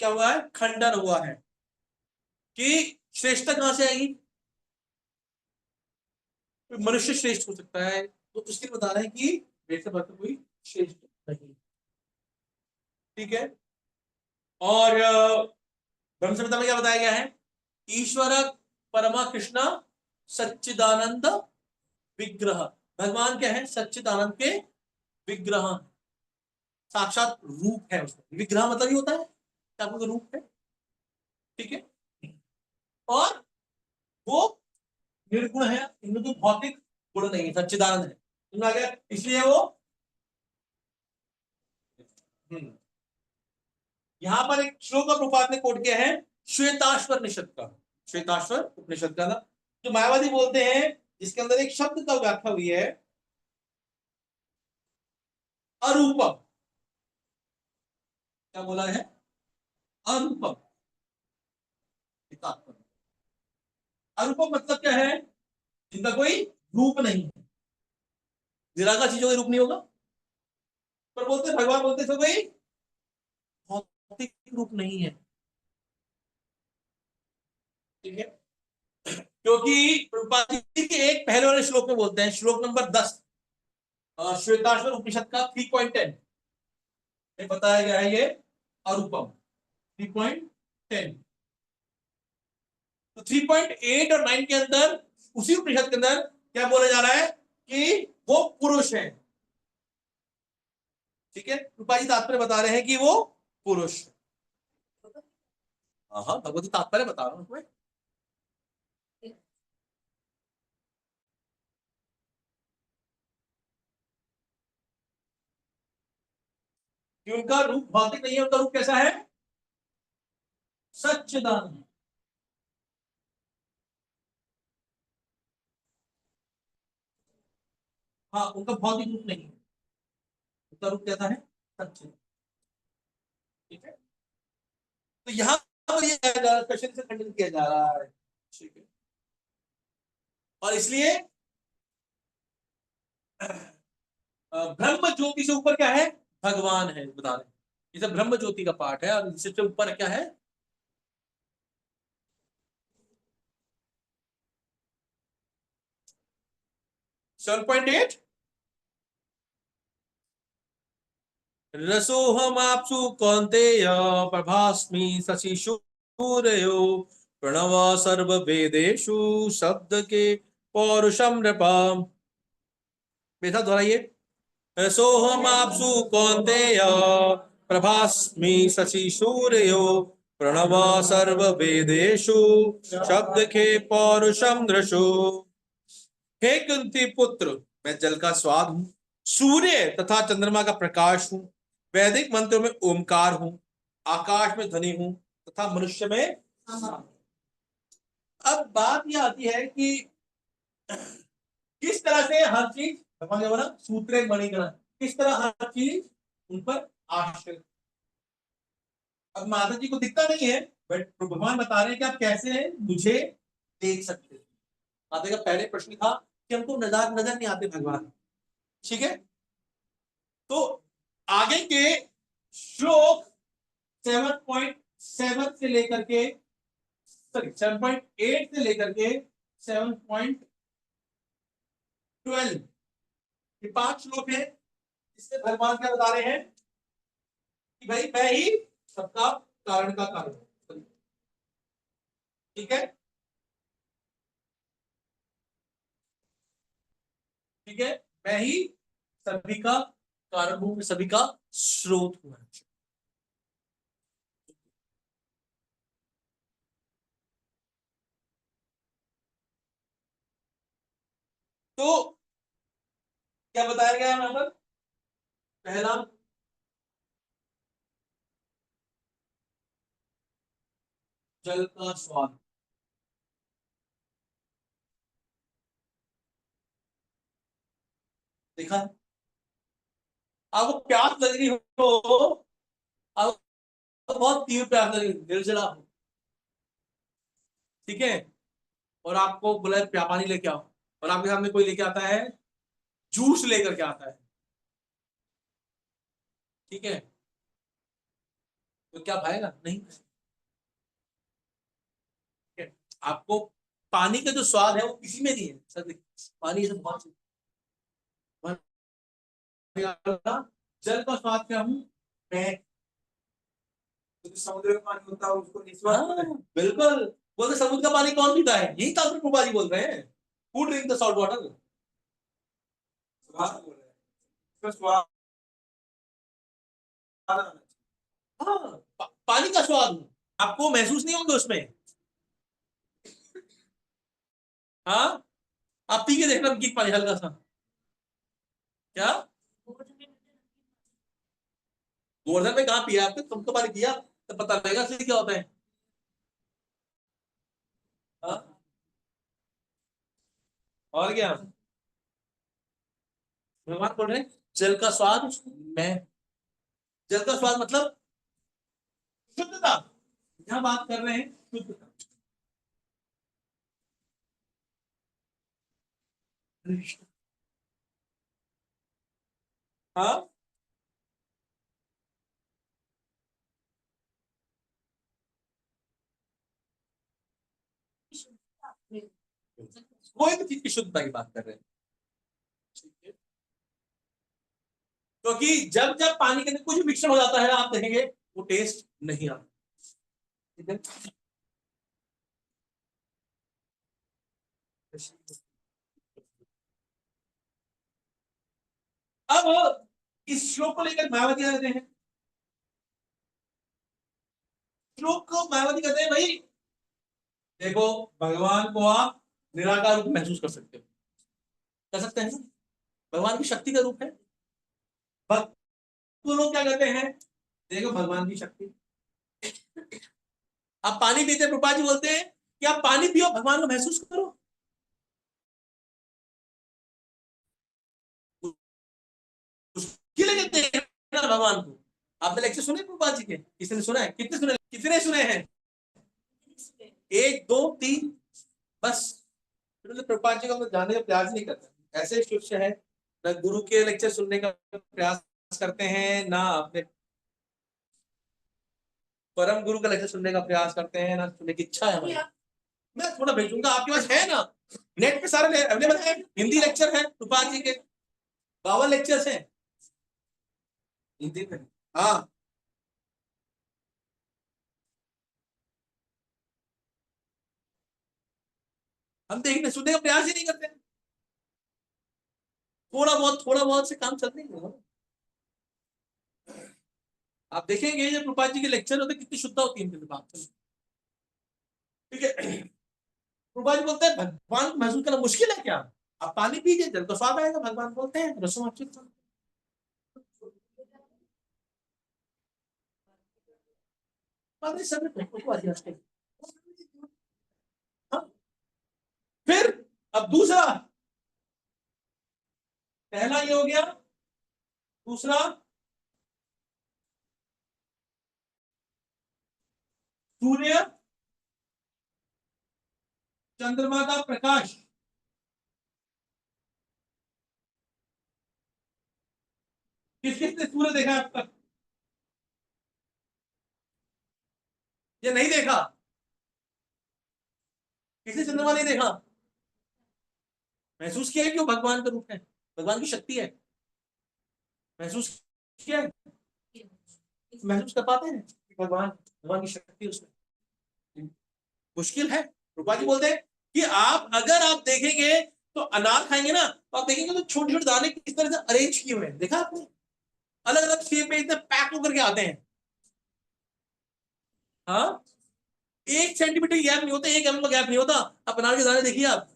क्या हुआ है? खंडन हुआ है कि श्रेष्ठता कहां से आएगी? मनुष्य श्रेष्ठ हो सकता है, तो उसके लिए बता रहे हैं कि वैसे बात कोई श्रेष्ठ नहीं। ठीक है। और ब्रह्म संहिता में क्या बताया गया है? ईश्वर परमा कृष्ण सच्चिदानंद विग्रह। भगवान क्या है? सच्चिदानंद के विग्रह, साक्षात रूप है उसका। विग्रह मतलब ही होता है क्या आपको रूप है। ठीक है। और वो निर्गुण है, इनमें कोई भौतिक गुण नहीं है, सच्चिदानंद है। समझ आ गया? इसलिए वो यहां पर एक श्लोक का प्रपात ने कोट किया है श्वेताश्वर निषद का। श्वेताश्वर उपनिषद का ना, जो मायावादी बोलते हैं, जिसके अंदर एक शब्द का व्याख्या हुई है अरूपम। क्या बोला है? अरूपम। अरूपम मतलब क्या है? जिनका कोई रूप नहीं है। निराकार चीजों का रूप नहीं होगा, पर बोलते भगवान बोलते सब कोई भौतिक रूप नहीं है। ठीक है। क्योंकि प्रभुपाद जी के एक पहले वाले श्लोक में बोलते हैं, श्लोक नंबर 10 श्वेताश्वर उपनिषद का 3.10 में बताया गया है ये अरूपम। 3.10 तो 3.8 और 9 के अंदर उसी उपनिषद के अंदर क्या बोला जा रहा है कि वो पुरुष है। ठीक है। रूपा जी तात्पर्य बता रहे हैं कि वो पुरुष। हाँ भगवती तात्पर्य बता रहा हूं मैं। कि उनका रूप भौतिक नहीं है, उनका रूप कैसा है? सच्चिदानंद। हाँ उनका भौतिक रूप नहीं है, उनका रूप कैसा है? सच्चिदानंद। ठीक है। तो यहाँ पर ये क्वेश्चन से खंडन किया जा रहा है। ठीक है। और इसलिए ब्रह्म ज्योति से ऊपर क्या है? भगवान है, बता रहे। ये सब ब्रह्म ज्योति का पाठ है, और इससे ऊपर क्या है? 7.8 रसोहमाप्सु कौन्तेय प्रभास्मि शशि सूर्यो प्रणव सर्व वेदेषु शब्द के पौरुषम नृपाम। बेटा दोहराइए। रसोहमाप्सु कौन्तेय प्रभास्मि शशि सूर्यो प्रणव सर्व वेदेषु शब्द के पौरुषम दृशु। हे कुंती पुत्र, मैं जल का स्वाद हूं, सूर्य तथा चंद्रमा का प्रकाश हूं, वैदिक मंत्रों में ओमकार हूं, आकाश में ध्वनि हूं तथा मनुष्य में अब बात यह आती है कि किस तरह से हर चीज भगवान ने बोला सूत्रे मणिगण, किस तरह हर चीज उन पर आश्रित। अब माता जी को दिखता नहीं है, बट भगवान बता रहे हैं कि आप कैसे मुझे देख सकते हैं। माता का पहले प्रश्न था कि हमको नजर नजर नहीं आते भगवान। ठीक है। तो आगे के श्लोक 7.7 से लेकर के, सॉरी 7.8 से लेकर के 7.12, ये 5 श्लोक है। इससे भगवान क्या बता रहे हैं कि भाई मैं ही सबका कारण का कारण हूं। ठीक है। ठीक है। मैं ही सभी का कारण हूं, सभी का स्रोत हूं। तो क्या बताया गया है यहां पर? पहला, जल का स्वाद। देखा है? आपको प्यास लग रही हो, आपको बहुत तीव्र प्यास लग रही, निर्जला हो, ठीक है, और आपको बोला पानी लेके आओ, और आपके सामने कोई लेके आता है जूस लेकर के आता है, ठीक है, तो क्या भाएगा? नहीं। ठीक है? आपको पानी का जो स्वाद है वो किसी में नहीं है सर। पानी से बहुत, जल का स्वाद क्या हूं मैं?
तो समुद्र का पानी होता है उसको निस्वाद बोलते हैं।
बिल्कुल, बोलते समुद्र का पानी कौन पीता है? यही तो प्रभुपा जी बोल रहे हैं, who drink the salt water.
स्वाद बोल रहे हैं, उसका स्वाद आना चाहिए।
हाँ, पानी का स्वाद आपको महसूस नहीं होगा उसमें। हाँ, आप पी के देखना नमकीन पानी हल्का सा, क्या गोवर्धन में कहाँ पिया आपने? तुम तो पानी पिया, तो पता लगेगा असली क्या होता है। हाँ? और क्या, भगवान बोल रहे हैं जल का स्वाद मैं। जल का स्वाद मतलब शुद्धता, यहां बात कर रहे हैं शुद्धता। हाँ, कोई भी चीज की शुद्धता की बात कर रहे हैं, क्योंकि जब जब पानी के अंदर कुछ मिक्सचर हो जाता है आप देखेंगे वो टेस्ट नहीं आता, ठीक है। अब इस श्लोक को लेकर मायावती कहते हैं, श्लोक को मायावती कहते हैं भाई देखो भगवान को आप निराकार रूप महसूस कर सकते हो, कर सकते हैं, भगवान की शक्ति का रूप है। भक्त लोग क्या कहते हैं, देखो भगवान की शक्ति। आप पानी पीते हैं, प्रभुपा जी बोलते हैं कि आप पानी पियो, भगवान को महसूस करो। उसके लिए कहते हैं ना भगवान को। आपने लेक्चर सुने प्रभुपा जी के? किसने सुना है? कितने सुने? कितने सुने हैं? 1 2 3 बस। प्रभुपा जी को जानने का प्रयास नहीं करता, ऐसे शिष्य है ना गुरु के लेक्चर सुनने का प्रयास करते हैं, ना अपने परम गुरु का लेक्चर सुनने का प्रयास करते हैं, ना सुनने की इच्छा है हमारी। मैं थोड़ा भेजूंगा, आपके पास है ना, नेट पे सारे अवेलेबल है, हिंदी लेक्चर है रूपा जी के, 52 लेक्चर्स हैं हिंदी में। हाँ, हम देखने सुनने का प्रयास ही नहीं करते, थोड़ा बहुत से काम चलते हैं। आप देखेंगे जब रूपा जी के लेक्चर होते कितनी शुद्धता होती है इनके बात, ठीक है। रूपा जी बोलते हैं भगवान को महसूस करना मुश्किल है क्या? आप पानी पीजिए, जल का स्वाद आएगा, भगवान बोलते हैं रसों अच्छी। सब फिर अब दूसरा, पहला ये हो गया, दूसरा सूर्य चंद्रमा का प्रकाश, किस किसने सूर्य देखा है अब तक? ये नहीं देखा? किसी चंद्रमा नहीं देखा? महसूस किया है कि वो भगवान का रूप है, भगवान की शक्ति है, महसूस किया है? महसूस कर पाते हैं कि भगवान भगवान की शक्ति उसमें? मुश्किल है। रूपा जी बोलते हैं कि आप अगर आप देखेंगे तो अनार खाएंगे ना, तो आप देखेंगे तो छोटे छोटे दाने किस तरह से अरेंज किए हुए हैं, देखा आपने? अलग अलग शेप में इतने पैक होकर के आते हैं। हाँ, 1 सेंटीमीटर गैप नहीं होता, 1 mm का गैप नहीं होता। आप अनार के दाने देखिए, आप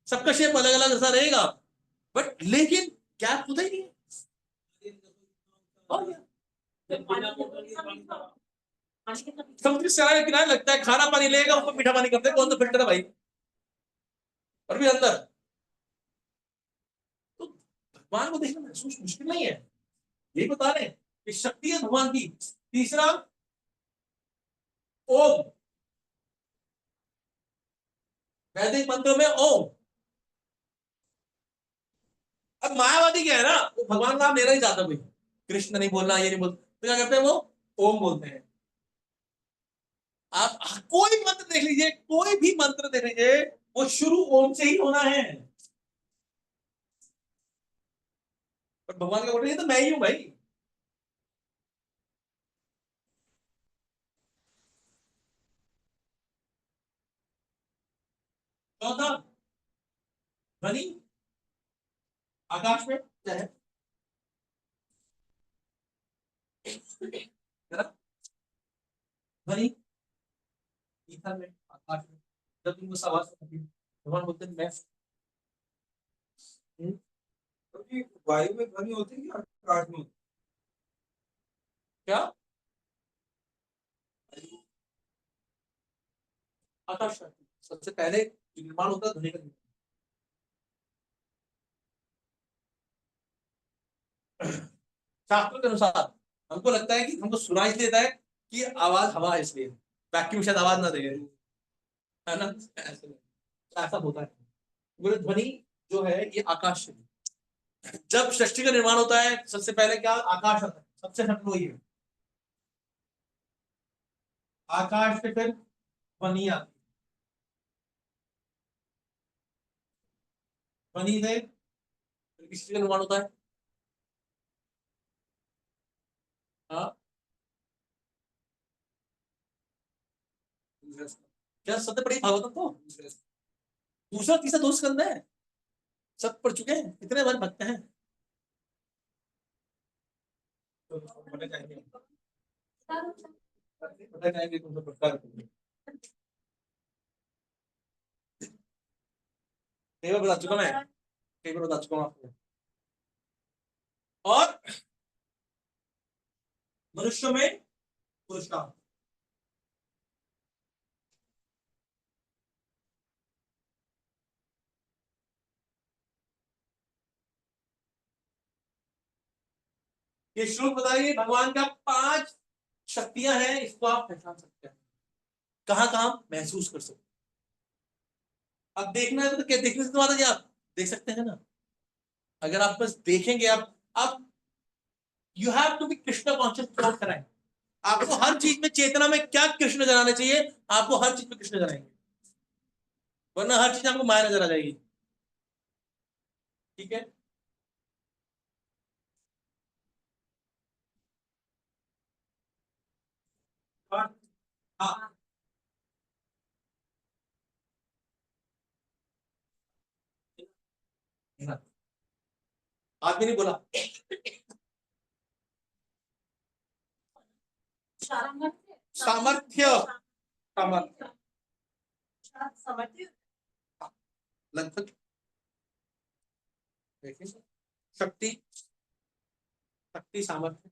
सबका शेप अलग अलग ऐसा रहेगा, बट लेकिन गैप होता ही नहीं है। और क्या? समुद्री किनारे किनारे लगता है, खाना पानी लेगा ऊपर मीठा पानी करते हैं, कौन सा फिल्टर है भाई? और भी अंदर तो भगवान को देखना महसूस मुश्किल नहीं है, यही बता रहे हैं कि शक्ति है भगवान की। तीसरा ओम, वैदिक मंत्रों में ओम। अब मायावादी क्या है ना, वो भगवान का नाम लेना ही चाहता, कोई कृष्ण नहीं बोलना, ये नहीं बोलना, तो क्या करते हैं वो ओम बोलते हैं। आप कोई मंत्र देख लीजिए, कोई भी मंत्र देख लीजिए, वो शुरू ओम से ही होना है। पर भगवान का बोल रहे हैं तो मैं ही हूं भाई। चौथा ध्वनि, आकाश में क्या है, ध्वनि ईथर में, आकाश में। जब तुमको आवाज सुनती है, भगवान बोलते हैं मैं।
तो ये वायु में ध्वनि होती है कि आकाश में?
क्या आकाश में सबसे पहले जो निर्माण होता है ध्वनि का निर्माण। शास्त्रों के अनुसार हमको लगता है कि हमको सुनाई इसलिए देता है कि आवाज हवा है, इसलिए वैक्यूम शायद आवाज ना दे, है ना, ऐसे ऐसा होता है। बोले ध्वनि जो है ये आकाश से, जब सृष्टि का निर्माण होता है सबसे पहले क्या आकाश आता है, सबसे हट वही है, आकाश से फिर ध्वनि आती है, ध्वनि से फिर किसी का निर्माण होता है। हाँ, क्या सत्य पढ़ी भागवतम तो दूसरा तीसरा दो स्कंद है, सब पढ़ चुके हैं, कितने बार भक्त हैं, तो पढ़े जाएंगे, पढ़े जाएंगे तुम सब पढ़ता है। कई बार बता चुका मैं, कई बार बता चुका हूँ आपको। और मनुष्य में पुरुषार्थ, ये श्लोक बताइए भगवान का 5 शक्तियां हैं, इसको आप पहचान सकते हैं, कहां कहां महसूस कर सकते हैं। अब देखना है तो क्या देखने से तो आता है, आप देख सकते हैं ना, अगर आप बस देखेंगे, आप you have to be Krishna conscious thought कराएं, आपको हर चीज में चेतना में क्या कृष्ण जनाने चाहिए, आपको हर चीज में कृष्ण जनाएंगे, वरना हर चीज आपको माया नजर आ जाएगी। ठीक है, हाँ हाँ, आदमी नहीं बोला,
सामर्थ्य
सामर्थ्य, सामर्थ्य
सामर्थ्य
लगभग, देखिए शक्ति, शक्ति सामर्थ्य।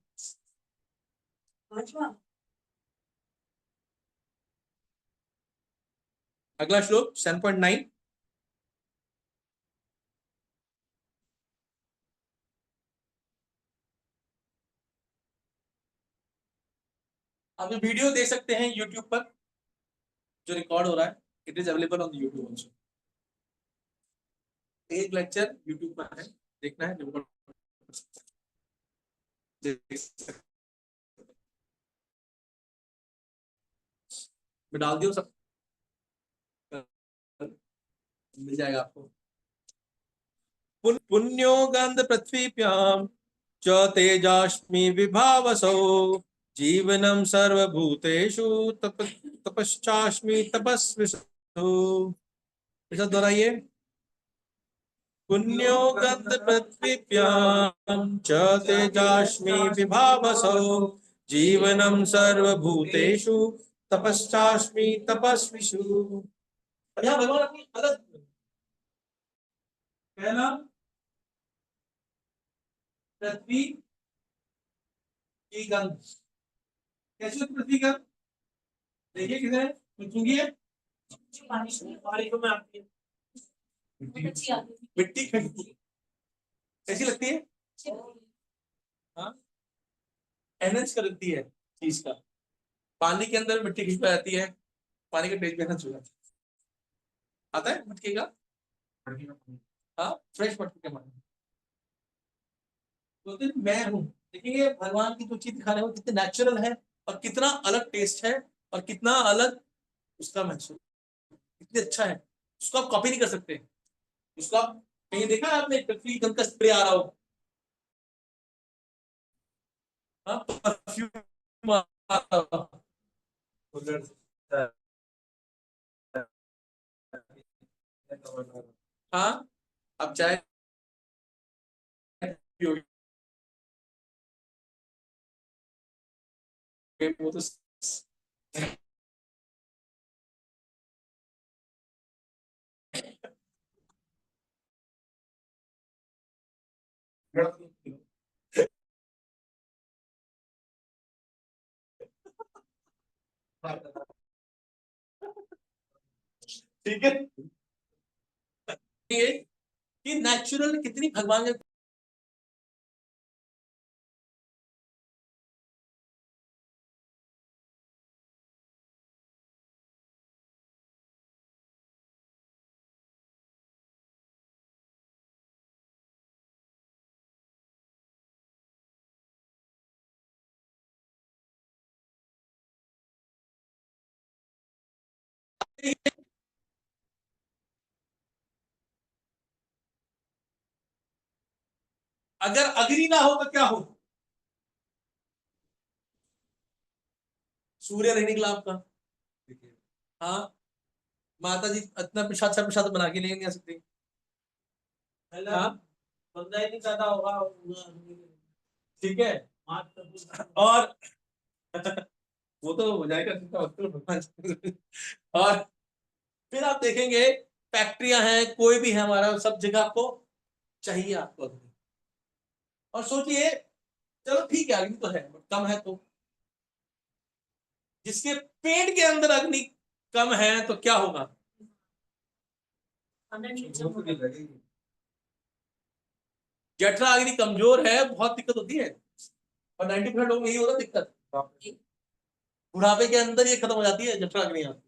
पांचवा
अगला श्लोक 7.9, आप ये वीडियो देख सकते हैं यूट्यूब पर, जो रिकॉर्ड हो रहा है, it is available on YouTube also. एक लेक्चर यूट्यूब पर है, देखना है, देख सकते हैं। मैं डाल दिया सब, मिल जाएगा आपको। पुण्यो गंध पृथ्वीभ्याम च तेजास्मि विभावसो जीवनम सर्वभूतेषु तपश्चास्मि तपस्विषु। ऐसा दोहराइए, पुण्यो गंध पृथ्वीभ्याम च तेजास्मि विभावसो जीवनम सर्वभूतेषु तपश्चास्मि तपस्विषु। यहाँ भगवान अपनी अलग, पहला पृथ्वी की गंध, कैसी होती पृथ्वी गंध, देखिए किधर है, चूंगी है,
बारिश
बारिशों में आती है,
बहुत अच्छी आती है।
मिट्टी खड़ी, कैसी लगती है? हाँ, एनहेंस कर देती है चीज का। पानी के अंदर मिट्टी खिंच जाती है, पानी का टेस्ट भी एनहेंस हो जाता है। आता है मटके का? हाँ, फ्रेश मटके का पानी। तो फिर मैं हूँ, देखिए भगवान की जो चीज दिखा रहे हो कितनी नेचुरल है और कितना अलग टेस्ट है और कितना अलग उसका महसूस, कितनी अच्छा है। उसको आप कॉपी नहीं कर सकते। उसको आप कहीं देखा है आपने पृथ्वी गंध का स्प्रे आ रहा हो? हाँ, परफ्यूम आ रहा हो। हाँ, अब चाहे पियोगे, वो तो ठीक है। ये कि नेचुरल कितनी भगवान ने अगर अग्नि ना हो तो क्या हो? सूर्य नहीं निकला आपका। हाँ, माता जी इतना प्रसाद सब प्रसाद बना के नहीं आ सकती। हाँ, बंदा ही नहीं ज्यादा होगा, ठीक है। और वो तो हो जाएगा और फिर आप देखेंगे फैक्ट्रियां हैं, कोई भी है हमारा, सब जगह आपको चाहिए आपको अग्नि। और सोचिए, चलो ठीक है अग्नि तो है but कम है, तो जिसके पेट के अंदर अग्नि कम है तो क्या होगा? जठरा अग्नि कमजोर है, बहुत दिक्कत होती है। और 90% लोग में यही होता दिक्कत, बुढ़ापे के अंदर ये खत्म हो जाती है जठरा अग्नि आपकी,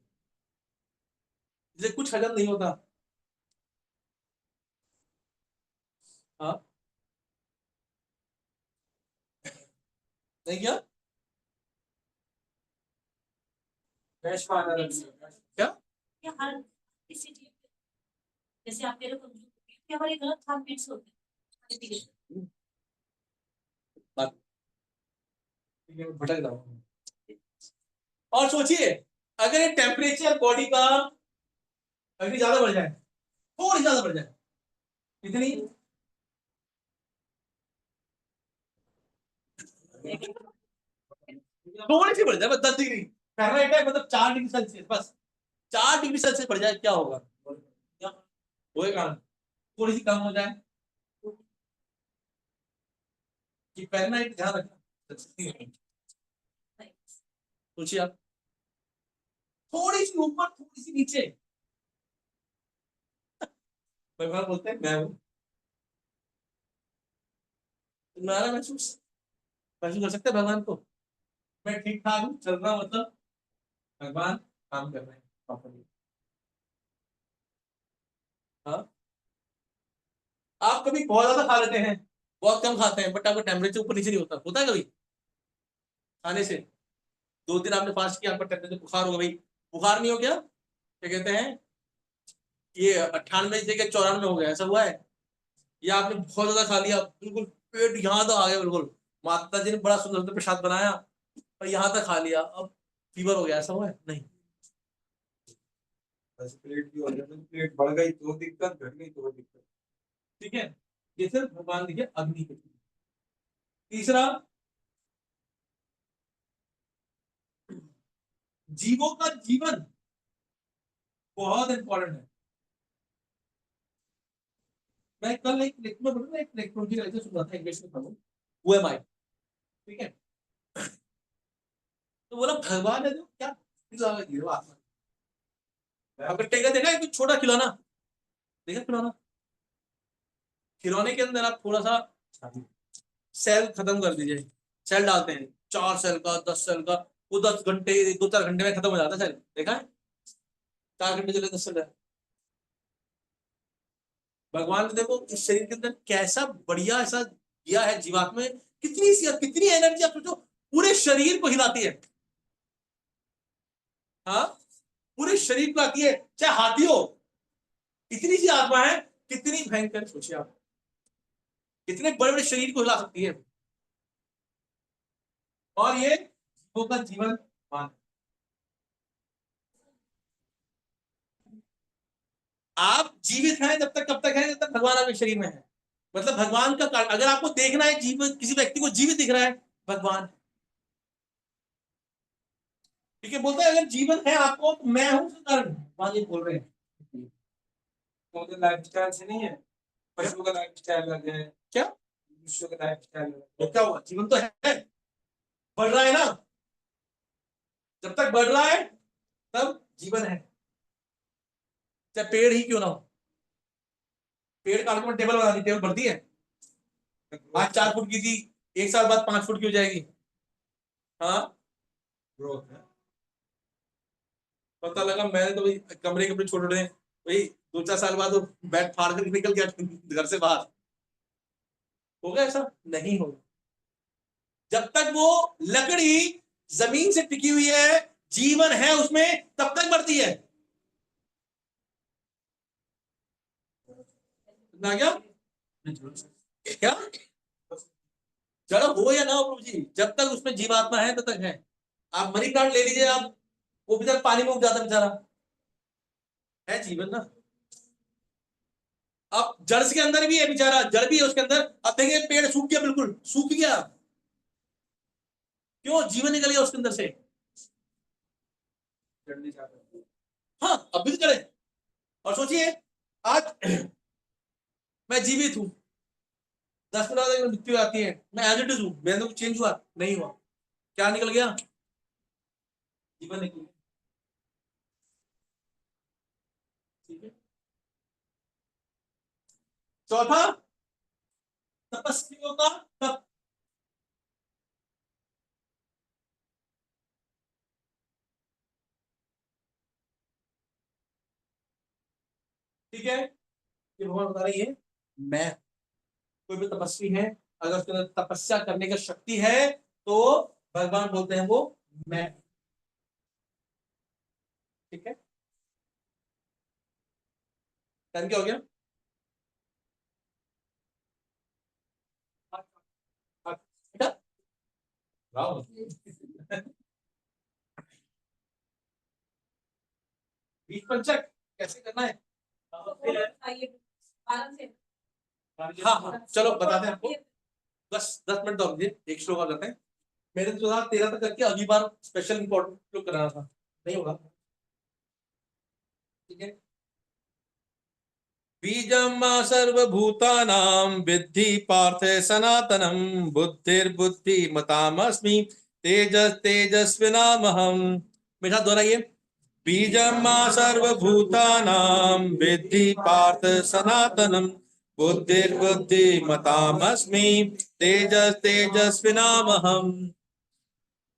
जिसे कुछ हजम नहीं होता। हाँ, नहीं क्या? क्या?
ये हर किसी चीज पे, जैसे आप कह रहे हो कि हमारे गलत हैबिट्स होते हैं।
बात भटक जाओ। और सोचिए, अगर ये टेम्परेचर बॉडी का अगर ज्यादा बढ़ जाए, थोड़ी ज्यादा बढ़ जाए, कितनी? थोड़ी सी बढ़ जाए, बस 10 डिग्री फ़ारेनहाइट है, मतलब 4 डिग्री सेल्सियस, बस 4 डिग्री सेल्सियस बढ़ जाए, क्या होगा? क्या होएगा? थोड़ी सी कम हो जाए कि फ़ारेनहाइट ध्यान रखना, सोचिए आप, थोड़ी सी ऊपर थोड़ी सी नीचे, भगवान बोलते हैं मैं हूं तुम्हारा। महसूस महसूस कर सकते हैं भगवान को? मैं ठीक ठाक हूँ, चल रहा हूं, मतलब भगवान काम कर रहे हैं प्रॉपर्ली। हाँ, आप कभी बहुत ज्यादा खा लेते हैं, बहुत कम खाते हैं, बट आपका टेम्परेचर ऊपर नीचे नहीं होता, होता है कभी खाने से? 2 दिन आपने फास्ट किया, आपका टेम्परेचर बुखार हो गया भाई, बुखार नहीं हो गया, क्या कहते हैं, ये 98 की जगह 94 हो गया, ऐसा हुआ है? या आपने बहुत ज्यादा खा लिया, बिल्कुल पेट यहाँ तक आ गया, बिल्कुल माता जी ने बड़ा सुंदर सुंदर प्रसाद बनाया और यहाँ तक खा लिया, अब फीवर हो गया, ऐसा हुआ है? नहीं।
प्लेट की हो जाए, प्लेट बढ़ गई तो दिक्कत, घट गई तो दिक्कत।
ठीक है, ये सिर्फ भगवान देखिए अग्नि के लिए। तीसरा, जीवों का जीवन बहुत इंपॉर्टेंट है। मैं कल एक लेक्चर में पढ़ा, एक इलेक्ट्रॉनिक लेक्चर सुन रहा था, इंग्लिश में था वो, हु एम आई, ठीक है। तो बोला भगवान है जो क्या जीरो आत्मा, अगर टेका देखा है, तो छोटा खिलौना देखा, खिलौना खिलौने के अंदर आप थोड़ा सा सेल खत्म कर दीजिए, सेल डालते हैं 4 सेल का 10 सेल का, वो 10 घंटे 2-4 घंटे में खत्म हो जाता है सेल, देखा है? 4 घंटे चले 10 सेल है। भगवान ने देखो इस शरीर के अंदर कैसा बढ़िया ऐसा दिया है जीवात्मा में, कितनी एनर्जी आप सोचो, पूरे शरीर को हिलाती है। हाँ, पूरे शरीर को आती है, चाहे हाथी हो, इतनी सी आत्मा है, कितनी भयंकर सोचिए आप, कितने बड़े बड़े शरीर को हिला सकती है। और ये जीवों का जीवन मान, आप जीवित हैं जब तक, कब तक है? जब तक भगवान आपके शरीर में है। मतलब भगवान का कार्य, अगर आपको देखना है जीवन, किसी व्यक्ति को जीवित दिख रहा है, भगवान, ठीक है, बोलता है अगर जीवन है आपको तो मैं हूं उसका कारण, भगवान ये बोल रहे हैं।
वो तो लाइफ स्टाइल से नहीं है, पशुओं का लाइफ स्टाइल अलग है,
क्या
मनुष्यों का लाइफ स्टाइल अलग
तो क्या हुआ? जीवन तो है, बढ़ रहा है ना, जब तक बढ़ रहा है तब जीवन है, चाहे पेड़ ही क्यों ना हो। पेड़ काट के टेबल बना दी, टेबल बढ़ती है,
है।
आज 4 फुट की थी, 1 साल बाद 5 फुट की हो जाएगी। हाँ,
ग्रोथ है।
पता लगा मैंने तो भाई कमरे कमरे छोटे छोटे, भाई 2-4 साल बाद वो बैट फाड़ कर निकल गया घर से बाहर, होगा ऐसा? नहीं होगा। जब तक वो लकड़ी जमीन से टिकी हुई है, जीवन है उसमें, तब तक बढ़ती है ना। क्या जड़ हो या ना हो प्रभु जी, जब तक उसमें जीवात्मा है तब तक है। आप मनी प्लांट ले लीजिए आप, वो बेचारा पानी में उग जाता बेचारा, है जीवन ना। अब जड़ के अंदर भी है बेचारा, जड़ भी है उसके अंदर। अब देखिए पेड़ सूख गया, बिल्कुल सूख गया, क्यों? जीवन निकल गया उसके अंदर से।
जल्दी जाता है।
हाँ, अब भी तो जड़ है। और सोचिए आज मैं जीवित हूं, 10 मिनट बाद मृत्यु आती है, मैं एज इट इज हूं, मेरे अंदर कुछ चेंज हुआ? नहीं हुआ। क्या निकल गया? जीवन निकल गया। ठीक है। चौथा, तपस्वियों का तप। ठीक है, ये भगवान बता रही है, मैं, कोई भी तपस्वी है, अगर उसके अंदर तपस्या करने की शक्ति है तो भगवान बोलते हैं वो मैं। ठीक है, टाइम क्या हो गया? बेटा, वाह। बीज पंचक कैसे करना है?
आइए आराम से।
हाँ हाँ, चलो बताते हैं आपको। 10 10 मिनट और दीजिए, एक श्लोक आ जाते हैं। मैंने तो 13 तक करके अगली बार स्पेशल इंपॉर्टेंट श्लोक कराना था, नहीं होगा। ठीक है, बीजम सर्वभूतानां विद्धि पार्थ सनातनम, बुद्धिर्बुद्धिमतामस्मि, तेजस तेजस्विनामहम्। मेरा दोहराइए, बीजम सर्वभूतानां विद्धि पार्थ सनातनम, बुद्धिर्बुद्धिमतामस्मि, तेजस तेजस्विनामहम्।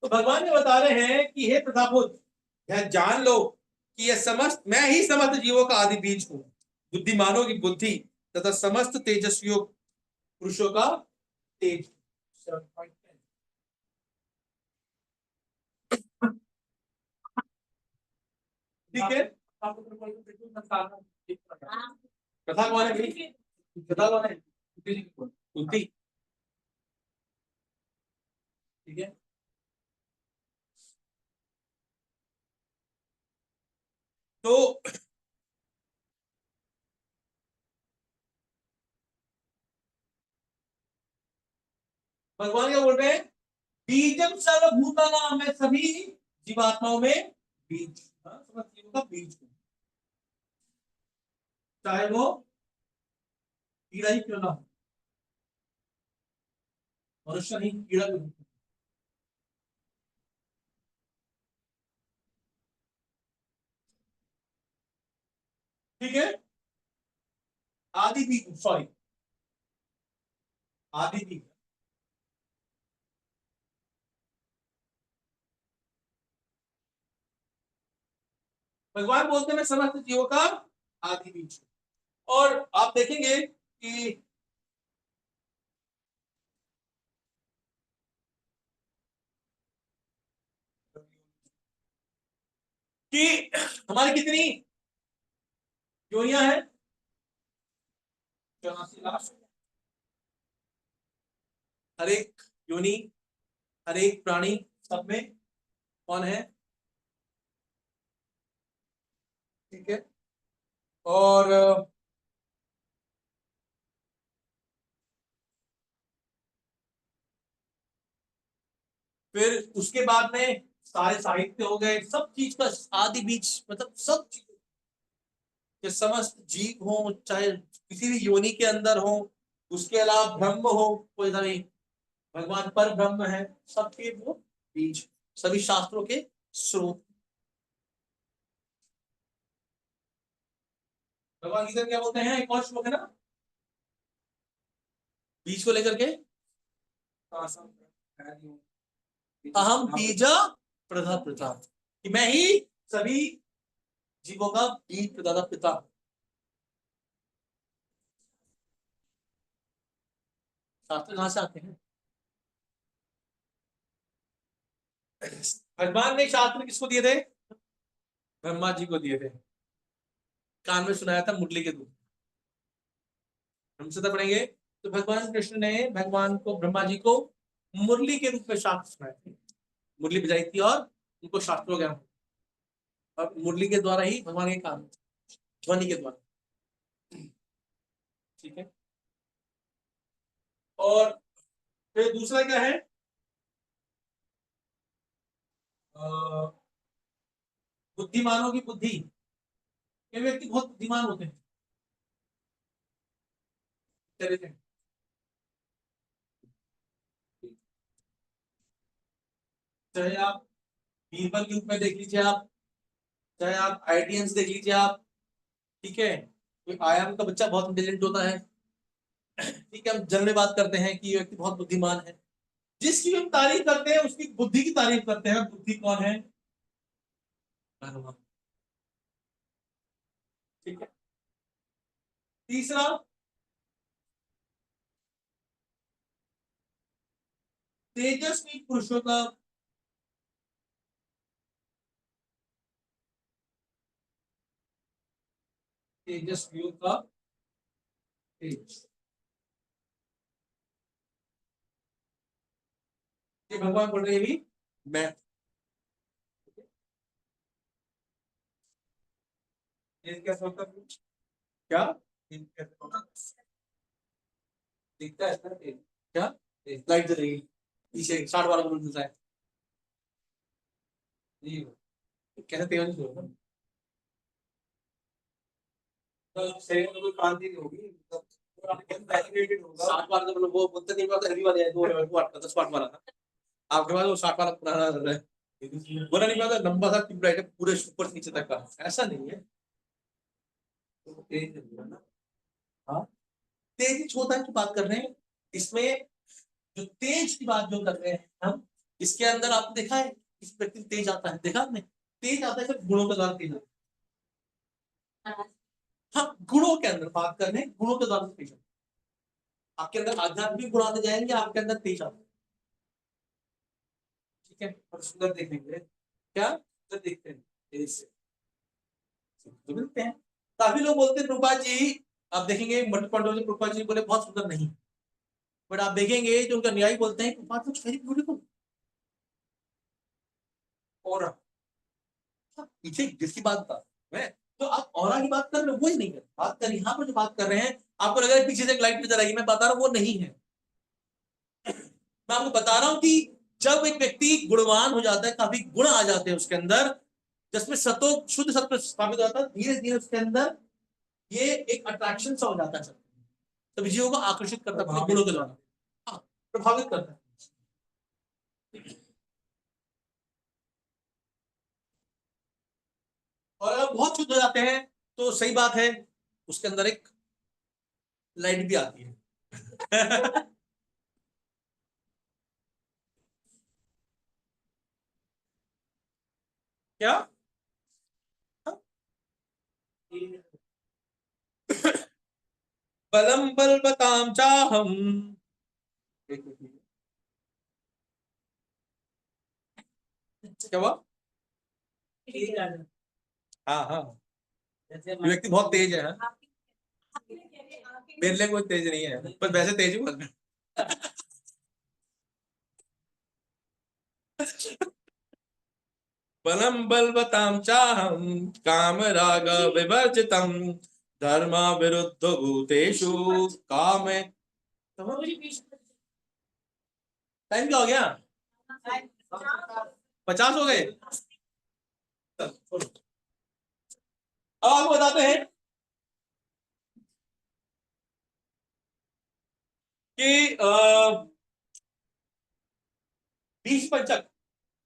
तो भगवान ये बता रहे हैं कि हे प्रतापुत, यह जान लो कि यह समस्त, मैं ही समस्त जीवों का आदि बीज हूं, बुद्धिमानों की बुद्धि तथा समस्त तेजस्वियों पुरुषों का तेज। ठीक है, कथा कौन है भाई? कथा कौन है? कुंती। ठीक है, तो भगवान क्या बोल रहे हैं? बीजम सर्वभूतानां, मैं सभी जीवात्माओं में बीज, हाँ, समस्त जीवों का बीज हूं, चाहे वो कीड़ा ही क्यों ना हो, मनुष्य नहीं, कीड़ा भी हो। ठीक है, आदि बीज, सॉरी, आदि बीज। भगवान बोलते हैं मैं समस्त जीवों का आदि बीज हूं। और आप देखेंगे कि हमारी कितनी योनियां हैं? 84 लाख। हर एक योनि, हर एक प्राणी, सब में कौन है? ठीक है। और फिर उसके बाद में सारे साहित्य हो गए, सब चीज का आदि बीज मतलब सब चीज के समस्त जीव हो, चाहे किसी भी योनि के अंदर हो, उसके अलावा ब्रह्म हो, कोई सा भी भगवान पर ब्रह्म है, सबके वो बीज, सभी शास्त्रों के स्रोत। भगवान गीता में क्या बोलते हैं? एक और श्लोक है ना बीज को लेकर के, अहम बीजा प्रधा प्रथा, कि मैं ही सभी जीवों का बीज प्रदाता पिता। शास्त्र कहां से आते हैं? भगवान ने शास्त्र किसको दिए थे? ब्रह्मा जी को दिए थे। कान में सुनाया था मुरली के दूध। हम सीधा पढ़ेंगे तो भगवान कृष्ण ने भगवान को, ब्रह्मा जी को मुरली के रूप में शास्त्र सुनाए थे। मुरली बजाई थी और उनको शास्त्रों ज्ञान, और मुरली के द्वारा ही भगवान के कान, ध्वनि के द्वारा। ठीक है। और फिर दूसरा क्या है? बुद्धिमानों की बुद्धि। ये व्यक्ति बहुत बुद्धिमान होते हैं, इंटेलिजेंट। चाहे आप बीरबल के रूप में देख लीजिए, आप चाहे आप आईटीएंस देख लीजिए आप, ठीक है। कोई आयाम का बच्चा बहुत इंटेलिजेंट होता है, ठीक है। हम जनरल बात करते हैं कि ये व्यक्ति बहुत बुद्धिमान है। जिसकी हम तारीफ करते हैं उसकी बुद्धि की तारीफ करते हैं। बुद्धि कौन है? भगवान। ठीक है। तीसरा, तेजस्वी पुरुषों का, तेजस्वियों का तेज, ये भगवान बोल रहे हैं भी मैं। तेज कैसे होता है? क्या तेज कैसे होता है? दिखता है इसका तेज। क्या? लाइट जल रही है पीछे, 60 वाला बल्ब जलता है जी। कैसे तेज होगा? तो शरीर में कोई क्रांति नहीं होगी, मतलब पूरा fascinated होगा। 60 वाला तो मतलब वो बोलते नहीं, वाला हेवी वाला है, 2 वाट का, 10 वाट वाला था। आपके पास वो 60 वाला पुराना चल रहा है, बोला नहीं पता, लंबा सा ट्यूबलाइट है पूरे ऊपर से नीचे तक का, ऐसा नहीं है। तो तेज है ना। हाँ, तेज होता है, तो बात कर रहे हैं इसमें, जो तेज की बात जो कर रहे हैं हम, इसके अंदर आपने देखा है इस व्यक्ति तेज आता है, देखा आपने? तेज आता है सिर्फ गुणों के द्वारा तेज आता है। हाँ, गुणों के अंदर बात कर रहे हैं, गुणों के द्वारा तेज आता है। आपके अंदर आध्यात्मिक गुण आते जाएंगे, आपके अंदर तेज आता है। ठीक है। और सुंदर देखेंगे, क्या सुंदर देखते हैं तेज से, तो मिलते हैं। काफी लोग बोलते हैं रूपा जी, आप देखेंगे मठ पंडो जी, रूपा जी बोले बहुत सुंदर नहीं, बट आप देखेंगे जो उनका न्याय बोलते हैं रूपा तो वेरी ब्यूटीफुल। और पीछे जिसकी बात कर रहे हैं, तो आप ऑरा की बात कर रहे हो, वो ही नहीं है बात कर, यहाँ पर जो बात कर रहे हैं, आपको लग रहा है पीछे से एक लाइट नजर आएगी, मैं बता रहा हूँ वो नहीं है। मैं आपको बता रहा हूँ कि जब एक व्यक्ति गुणवान हो जाता है, काफी गुण आ जाते हैं उसके अंदर, जिसमें सतो शुद्ध सत्व स्थापित होता है, धीरे धीरे उसके अंदर ये एक अट्रैक्शन सा हो जाता है, सभी जीवों को आकर्षित करता है अपने गुणों के द्वारा। हाँ, प्रभावित करता है। और अगर बहुत शुद्ध हो जाते हैं तो सही बात है, उसके अंदर एक लाइट भी आती है। क्या? बलम बलबताम चाहम। क्या हुआ? हाँ हाँ, ये व्यक्ति बहुत तेज है, हाँ? मेरे लिए कोई तेज नहीं है, पर वैसे तेज हूँ मैं। बलम बलबताम चाहम काम राग विवर्जितम धर्मा विरुद्ध भूतेषु काम। टाइम क्या हो गया? 50 हो गए। अब आपको बताते हैं कि भीष्म पंचक,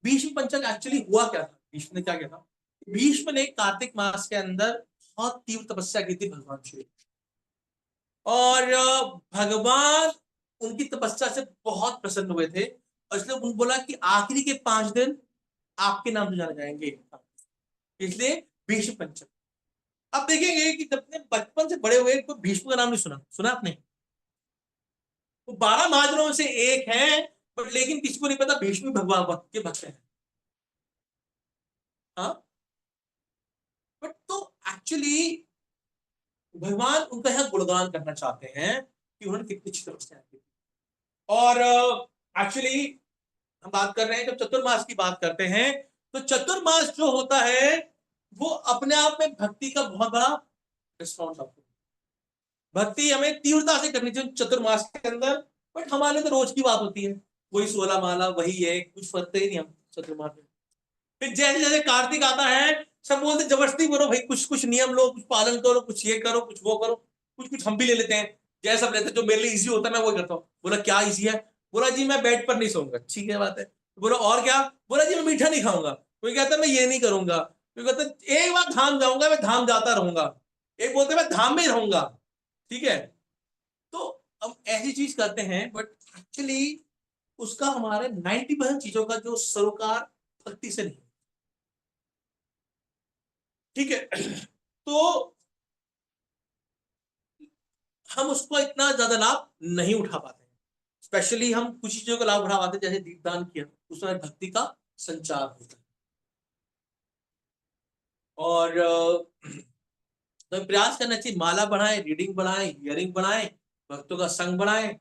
भीष्म पंचक एक्चुअली हुआ क्या था? भीष्म ने क्या किया था? भीष्म ने कार्तिक मास के अंदर बहुत तीव्र तपस्या की थी भगवान श्री, और भगवान उनकी तपस्या से बहुत प्रसन्न हुए थे, और इसलिए उन्होंने बोला कि आखिरी के 5 दिन आपके नाम से जाने जाएंगे, इसलिए भीष्म पंचक। अब देखेंगे कि जब अपने बचपन से बड़े हुए कोई भीष्म का नाम नहीं सुना, सुना आपने? वो 12 महाजनों में से एक है, पर लेकिन किसी को नहीं पता भीष्म भगवान भक्त के भक्त हैं। हाँ, बट तो एक्चुअली भगवान उनका यहाँ गुणगान करना चाहते हैं कि उन्होंने कितनी अच्छी तपस्या की। और एक्चुअली हम बात कर रहे हैं, जब चतुर्मास की बात करते हैं, तो चतुर्मास जो होता है वो अपने आप में भक्ति का बहुत बड़ा रिस्पॉन्स होता है। भक्ति हमें तीव्रता से करनी चाहिए चतुर्मास के अंदर, बट हमारे तो रोज की बात होती है, वही 16 माला वही है, कुछ फर्क ही नहीं हम चतुर्मास में। फिर जैसे जैसे कार्तिक आता है, सब बोलते जबरदस्ती करो भाई, कुछ कुछ नियम लो, कुछ पालन करो, कुछ ये करो, कुछ वो करो, कुछ कुछ हम भी ले लेते हैं। जैसा सब लेते हैं, जो मेरे लिए इजी होता है मैं वही करता हूँ। बोला क्या इजी है? बोला जी मैं बेड पर नहीं सोऊंगा, ठीक है बात है। बोला और क्या? बोला जी मैं मीठा नहीं खाऊंगा। कोई कहता है मैं ये नहीं करूंगा, कोई कहता है एक बार धाम जाऊंगा, मैं धाम जाता रहूंगा, एक बोलते मैं धाम में रहूंगा, ठीक है। तो हम ऐसी चीज करते हैं, बट एक्चुअली उसका हमारे 90% चीजों का जो सरोकार भक्ति से नहीं, ठीक है। तो हम उसको इतना ज्यादा लाभ नहीं उठा पाते, स्पेशली हम कुछ चीजों का लाभ उठा पाते, जैसे दीपदान किया, उसमें भक्ति का संचार होता है। और तो प्रयास करना चाहिए, माला बढ़ाएं, रीडिंग बढ़ाएं, हियरिंग बढ़ाएं, भक्तों का संग बढ़ाएं,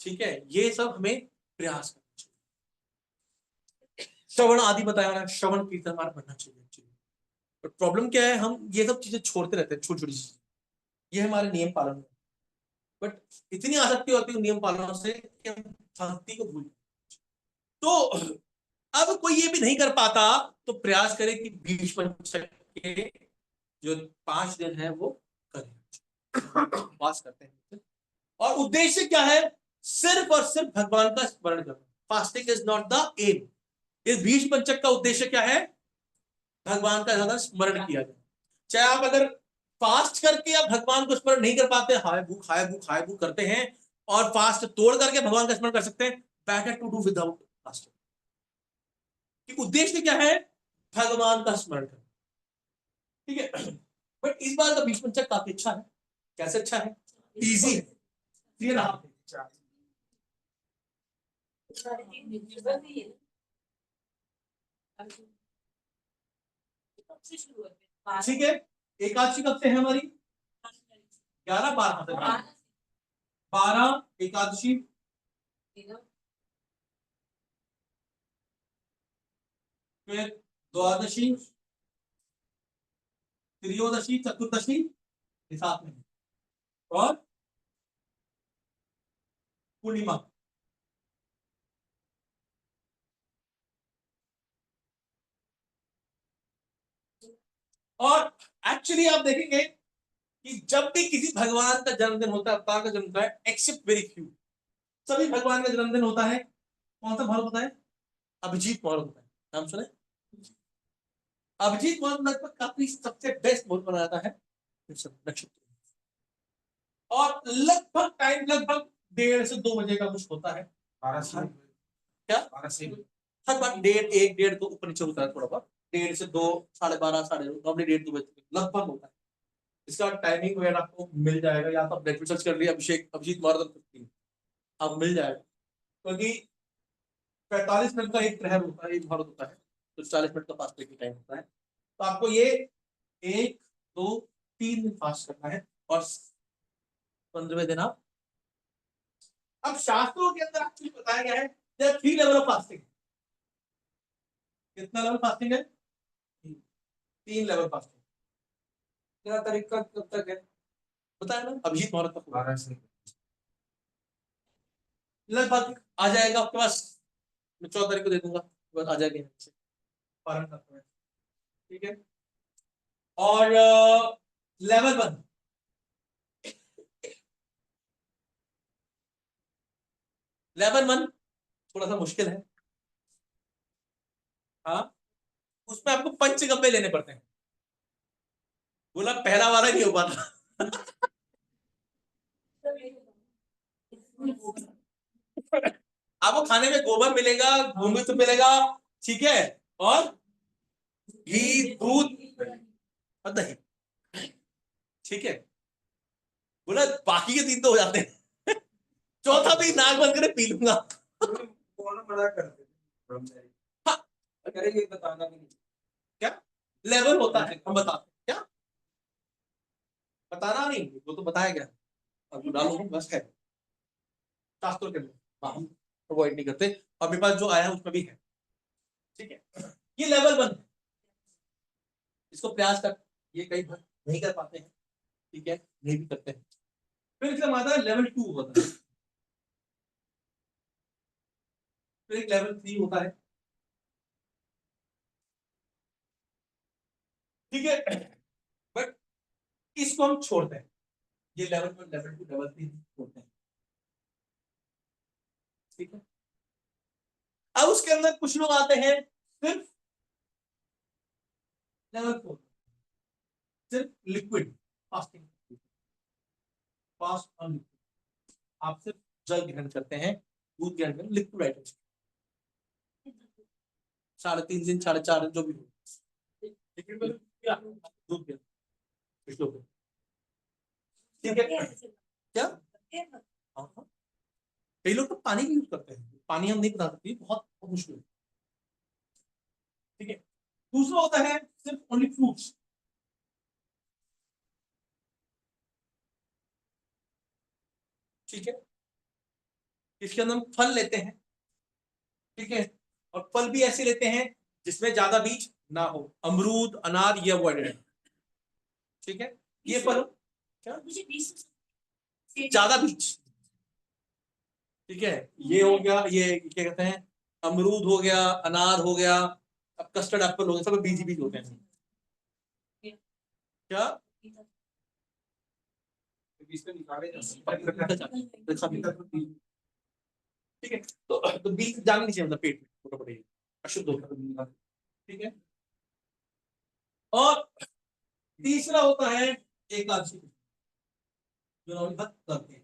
ठीक है, ये सब हमें प्रयास करना चाहिए। श्रवण आदि बताया ना, श्रवण कीर्तन हमारा बढ़ना चाहिए। बट प्रॉब्लम क्या है, हम ये सब चीजें छोड़ते रहते हैं, छोटी छोटी चीजें, ये हमारे नियम पालन में, बट इतनी आसक्ति होती है नियम पालन से कि हम भक्ति को भूल। तो अब कोई ये भी नहीं कर पाता, तो प्रयास करे कि 20 के जो 5 दिन है वो करें, पास करते हैं। और उद्देश्य क्या है? सिर्फ और सिर्फ भगवान का स्मरण करना। Fasting is not the aim. इस 20 का उद्देश्य क्या है? भगवान का ज्यादा स्मरण किया जाए। चाहे आप अगर फास्ट करके आप भगवान को स्मरण नहीं कर पाते, हाय भूख हाय भूख हाय भूख करते हैं, और फास्ट तोड़ करके भगवान का स्मरण कर सकते हैं, better to do without fasting. कि उद्देश्य क्या है? भगवान का स्मरण करना, ठीक है। बट इस बार का 20 काफी अच्छा है। कैसे अच्छा है? इजी है, क्लियर है? ठीक है, एकादशी कब से है हमारी? 11 12 12 एकादशी, फिर द्वादशी, त्रयोदशी, चतुर्दशी साथ में, और पूर्णिमा। और एक्चुअली आप देखेंगे कि जब भी किसी भगवान का जन्मदिन होता है, अवतार का जन्म होता है, एक्सेप्ट वेरी फ्यू, सभी भगवान का जन्मदिन होता है। कौन सा मुहूर्त होता है? अभिजीत मुहूर्त होता है, नाम सुने? अभिजीत मुहूर्त लगभग काफी सबसे बेस्ट मुहूर्त माना जाता है नक्षत्र, और लगभग टाइम लगभग 1:30 से 2 बजे का कुछ होता है।
12 से
क्या?
12 से
हर बार 1:30 1:30 को ऊपर नीचे होता है थोड़ा बहुत, 1:30 से 2, 12:30, 2:30, नॉर्मली 1:30-2 बजे तक लगभग होता है। इसका टाइमिंग वगैरह आपको मिल जाएगा, या तो आप नेट पे सर्च कर लिए अभिजीत मैराथन, आप मिल जाएगा, क्योंकि 45 मिनट का एक प्रहर होता है, एक भारत होता है, तो 40 मिनट का फास्टिंग की टाइम होता है। तो आपको ये 1, 2, 3 दिन फास्ट करना है, और 15वें दिन आप, अब शास्त्रों के अंदर एक्चुअली बताया गया है 3 लेवल ऑफ फास्टिंग। कितना लेवल फास्टिंग है? 3 लेवल फास्टिंग।
क्या तरीका कब तक है?
बताया ना अभिजीत मुहूर्त तक
12 से।
लगभग आ जाएगा आपके पास, मैं 14 तारीख को दे दूंगा, बस आ जाएगा यहाँ से पारण करते हैं, ठीक है। और लेवल 1, लेवल 1 थोड़ा सा मुश्किल है, हाँ, उसमें आपको पंचगव्य लेने पड़ते हैं। बोला पहला वाला नहीं हो पाता। आपको खाने में गोबर मिलेगा, गोमूत्र मिलेगा, ठीक है, और घी, दूध और दही, ठीक है। बोला बाकी के 3 तो हो जाते हैं, चौथा भी नाक बंद करे पी लूंगा।
कौन मना करते ब्रह्मचारी?
हाँ,
करेंगे बताना भी नहीं।
क्या लेवल होता है हम बताते हैं, क्या बताना नहीं, वो तो बताया गया, अब डालो बस है, शास्त्रों के अंदर हम अवॉइड नहीं करते, और मेरे पास जो आया है उसमें भी है, ठीक है। ये लेवल 1, इसको प्रयास कर, ये कई बार नहीं कर पाते हैं, ठीक है, नहीं भी करते हैं। फिर इसका आता है लेवल 2 होता है, फिर एक लेवल 3 होता है, ठीक है, बट इसको हम छोड़ते हैं, ये लेवल 1, लेवल 2, लेवल 3 छोड़ते हैं, ठीक है। अब उसके अंदर कुछ लोग आते हैं सिर्फ लेवल 4, सिर्फ liquid fasting, fast on liquid, आप सिर्फ जल ग्रहण करते हैं, दूध ग्रहण करते हैं, लिक्विड आइटम्स, 3.5 दिन, 4.5 दिन, जो भी हो, लिक्विड में क्या दूध ग्रहण, कुछ लोग, ठीक है, क्या हाँ, हाँ। कई लोग तो पानी भी यूज करते हैं, पानी हम नहीं बता सकते, बहुत बहुत मुश्किल है, ठीक है। दूसरा होता है सिर्फ ओनली फ्रूट्स, ठीक है, इसके अंदर हम फल लेते हैं, ठीक है, और फल भी ऐसे लेते हैं जिसमें ज्यादा बीज ना हो, अमरूद, अनार, ये अवॉइड है, ठीक है। ये फल क्या
मुझे 20
ज्यादा बीज, ठीक है, ये हो गया, ये क्या कहते हैं, अमरूद हो गया, अनार हो गया, अब कस्टर्ड एप्पल हो गया, सब बीज ही बीज होते हैं, क्या
बीच में निकाले जा
ठीक है, तो बीज जाना नहीं चाहिए, मतलब पेट में छोटा पड़ेगा, अशुद्ध होगा, ठीक है। और तीसरा होता है एकादशी, जो हम भक्त करते हैं,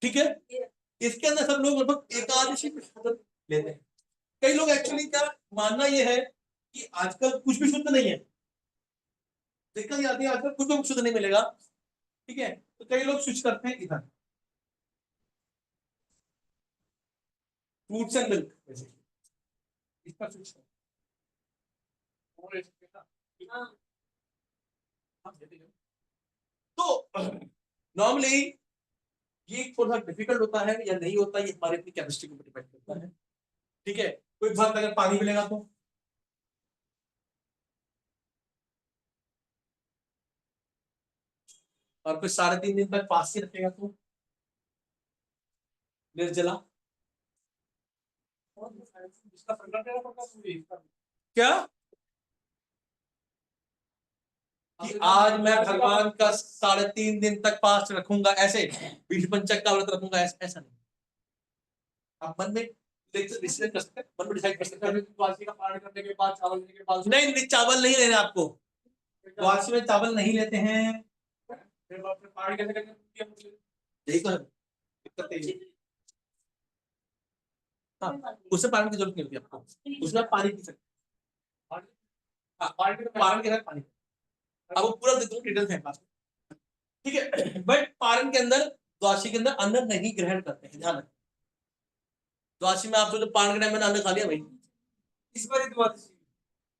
ठीक है। इसके अंदर सब लोग लगभग एकादशी में शपथ लेते हैं। कई लोग एक्चुअली क्या मानना ये है कि आजकल कुछ भी शुद्ध नहीं है, दिक्कत ये आती है आजकल कुछ भी शुद्ध नहीं मिलेगा, ठीक है, तो कई लोग स्विच करते हैं इधर, फ्रूट्स एंड मिल्क, इसका स्विच कर, तो नॉर्मली ये थोड़ा डिफिकल्ट होता है या नहीं होता, ये हमारे अपनी केमिस्ट्री को डिपेंड करता है, ठीक है। कोई भक्त अगर पानी मिलेगा तो, और कोई 3.5 दिन तक फास्ट ही रखेगा तो निर्जला,
इसका संकल्प लेना पड़ता है इसका।
क्या कि आज मैं भगवान का 3.5 दिन तक फास्ट रखूंगा, ऐसे बीज पंचक का व्रत रखूंगा, ऐसा नहीं, आप मन में डिसाइड कर सकते हैं, मन में डिसाइड कर सकते हैं,
द्वादशी का पारण करने के बाद चावल लेने के बाद
नहीं चावल नहीं लेने आपको, द्वादशी में चावल नहीं लेते हैं,
फिर आपने पानी कैसे करके
यही तो है दिक्कत यही है। हाँ, उससे पानी की जरूरत नहीं होती आपको, उसमें आप पानी पी सकते हैं। हाँ, पारण के साथ पानी, अब वो पूरा डिटेल्स है पास में, ठीक है। बट पारण के अंदर, द्वादशी के अंदर अन्न नहीं ग्रहण करते हैं, ध्यान रखें। द्वादशी में आप जो पारण के टाइम में अन्न खा लिया भाई,
इस बार द्वादशी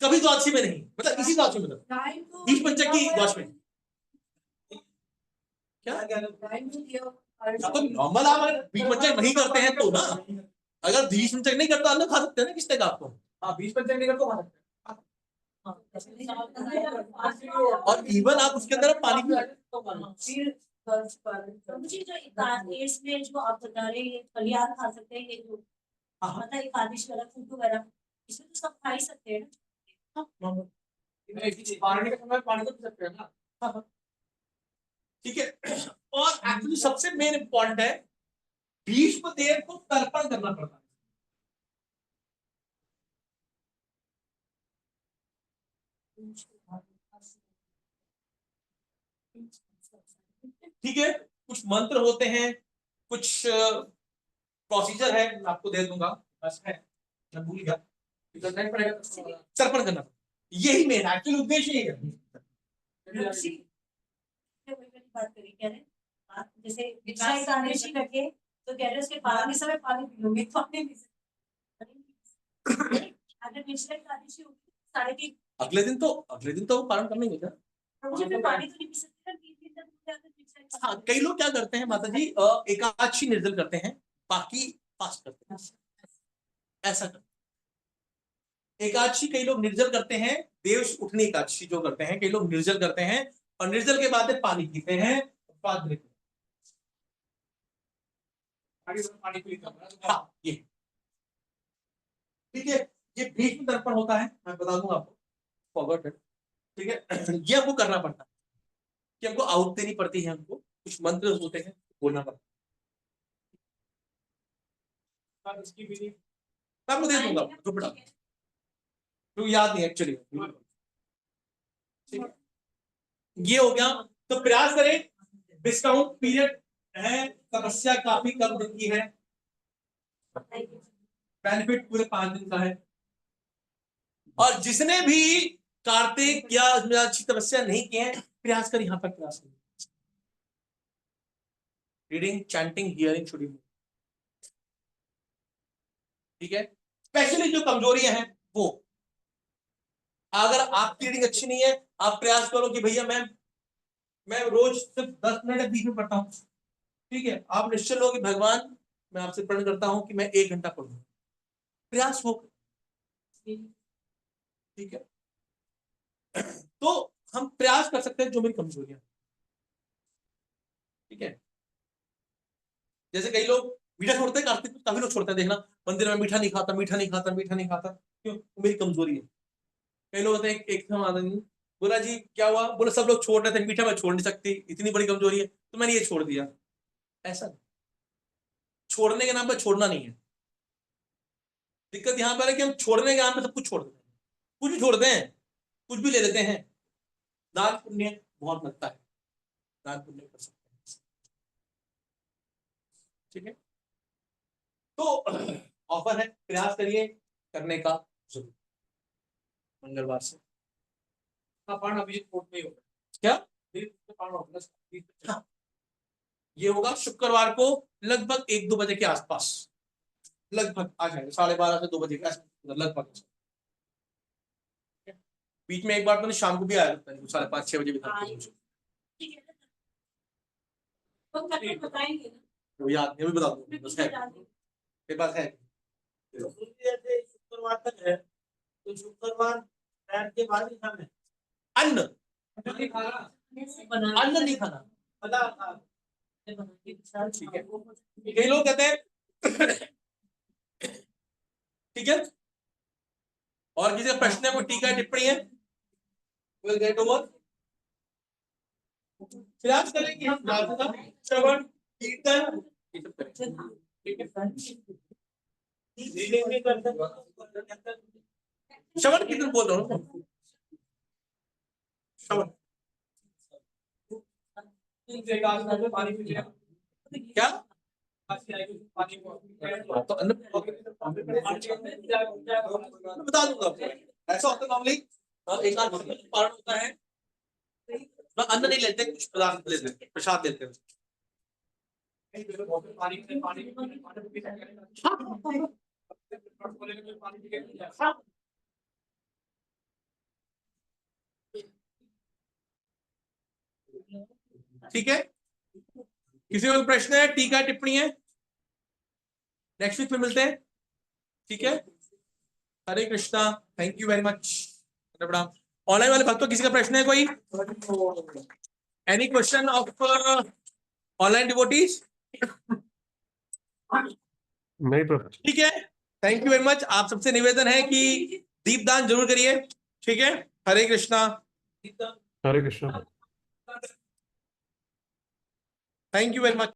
कभी द्वादशी में नहीं, मतलब इसी द्वादशी में, मतलब
टाइम तो
बीज पंचक की द्वादशी में क्या
टाइम तो दिया
तो नॉर्मल, आप अगर बीज पंचक नहीं करते हैं तो ना, अगर बीज पंचक नहीं करते अन्न खा सकते हैं ना, किसने कहा आपको?
हाँ 20% निकल तो खा सकते
और इवन आप उसके अंदर पानी भी
फिर गर्ल्स पर
तो मुझे जो एकादश में जो आप बता रहे हैं फलियार खा सकते हैं, ये जो मतलब एकादश वाला फूड वगैरह, इसमें तो सब खा ही सकते हैं ना।
हैं। पानी के समय पानी तो पी सकते हैं ना।
ठीक है। और एक्चुअली सबसे मेन इंपॉर्टेंट है, भीष्म देव को तर्पण करना पड़ता है। ठीक है, कुछ मंत्र होते हैं, कुछ प्रोसीजर है, मैं आपको दे दूंगा, बस है, मैं भूल गया,
करना ही पड़ेगा।
तर्पण करना, यही मेन एक्चुअल उद्देश्य यही है।
वही वाली बात करी कह रहे आप, जैसे दीक्षा एकादशी रखे तो कह रहे उसके पारण के समय पानी पी लोगे, पानी पी सकते। अगर दीक्षा एकादशी होगी 3:30,
अगले दिन तो वो पारण करना ही होता है।
तो मुझे फिर पानी तो नहीं पी सकते ना 3 दिन तक, मुझे अगर दीक्षा एकादशी।
हाँ, कई लोग क्या करते हैं माता जी, एकादशी निर्जल करते हैं, बाकी फास्ट करते हैं, ऐसा करते हैं। एकादशी कई लोग निर्जल करते हैं, देव उठनी एकादशी जो करते हैं, कई लोग निर्जल करते हैं, और निर्जल के बाद पानी पीते हैं, बाद में
पानी पी
हाँ, ये ठीक है। ये भीष्म तर्पण होता है, मैं बता दूंगा आपको, फॉरवर्ड, ठीक है। ये हमको करना पड़ता है कि हमको आहुति देनी पड़ती है, हमको कुछ मंत्र होते हैं बोलना पड़ता
है। इसकी विधि
है, मैं आपको दे दूंगा, तो बड़ा तो याद नहीं एक्चुअली, ठीक है। ये हो गया, तो प्रयास करें, डिस्काउंट पीरियड है, समस्या काफी कम दिन की है, बेनिफिट पूरे 5 दिन का है। और जिसने भी कार्तिक या अच्छी तपस्या नहीं किए हैं, प्रयास कर, यहां पर प्रयास करें, reading, chanting, hearing should be, ठीक है। स्पेशली जो कमजोरियां हैं वो, अगर आपकी रीडिंग अच्छी नहीं है, आप प्रयास करो कि भैया मैं रोज सिर्फ 10 मिनट या 20 मिनट पढ़ता हूँ, ठीक है। आप निश्चय लो कि भगवान, मैं आपसे प्रण करता हूं कि मैं 1 घंटा पढ़ूं, प्रयास हो, ठीक है। तो हम प्रयास कर सकते हैं जो मेरी कमजोरियां, ठीक है। जैसे कई लोग मीठा छोड़ते हैं, कार्तिक में काफी लोग छोड़ते हैं, देखना मंदिर में मीठा नहीं खाता, मीठा नहीं खाता, मीठा नहीं खाता, क्यों? मेरी कमजोरी है। कई लोग होते हैं, एक आदमी बोला जी क्या हुआ, बोले सब लोग छोड़ रहे थे मीठा, मैं छोड़ नहीं सकती, इतनी बड़ी कमजोरी है, तो मैंने ये छोड़ दिया। ऐसा छोड़ने के नाम पर छोड़ना नहीं है, दिक्कत यहां पर है कि हम छोड़ने के नाम पर सब कुछ छोड़ देते हैं, कुछ भी छोड़ते हैं, कुछ भी ले लेते हैं। दान पुण्य बहुत लगता है, दान पुण्य कर सकते हैं, ठीक है। तो ऑफर है, प्रयास करिए करने का जरूर, मंगलवार से।
पान अभी कोर्ट में ही होगा।
क्या?
पान होगा।
हाँ, ये होगा शुक्रवार को लगभग 1-2 बजे के आसपास, लगभग आ जाएगा 12:30 से 2 बजे के आसपास, लगभग। बीच में एक बार तो शाम को भी आया लगता है, 5:30-6 बजे भी था,
ठीक है ना, तो करके बताएंगे ना,
तो याद नहीं, अभी बता दूंगा, बस है मेरे पास है।
जैसे शुक्रवार तक है तो शुक्रवार रात के बाद ही खाना है।
अन्न
नहीं खाना,
अन्न नहीं खाना,
भला खा
ठीक है। कई लोग कहते हैं ठीक है, और किसी का प्रश्न है, कोई टीका टिप्पणी है, विल गेट ओवर। प्रयास करें कि हम ज्यादा श्रवण कीर्तन ये सब करें, ठीक है।
रीडिंग भी कर सकते हैं।
श्रवण कीर्तन बोल रहा हूँ, श्रवण, क्या तो मैं बता दूंगा आपको। ऐसा होता है नॉर्मली एक आध पारण होता है ना, अन्न नहीं लेते, कुछ पदार्थ लेते हैं, प्रसाद लेते हैं। ठीक है, किसी को कोई प्रश्न है, टीका टिप्पणी है? नेक्स्ट वीक में मिलते हैं, ठीक है। Hare Krishna, thank you very much. प्रणाम। ऑनलाइन वाले भक्तों, किसी का प्रश्न है कोई? Any question of online devotees?
नहीं प्रभु।
ठीक है, थैंक यू वेरी मच। आप सबसे निवेदन है कि दीपदान जरूर करिए, ठीक है। Hare Krishna,
Hare Krishna.
Thank you very much.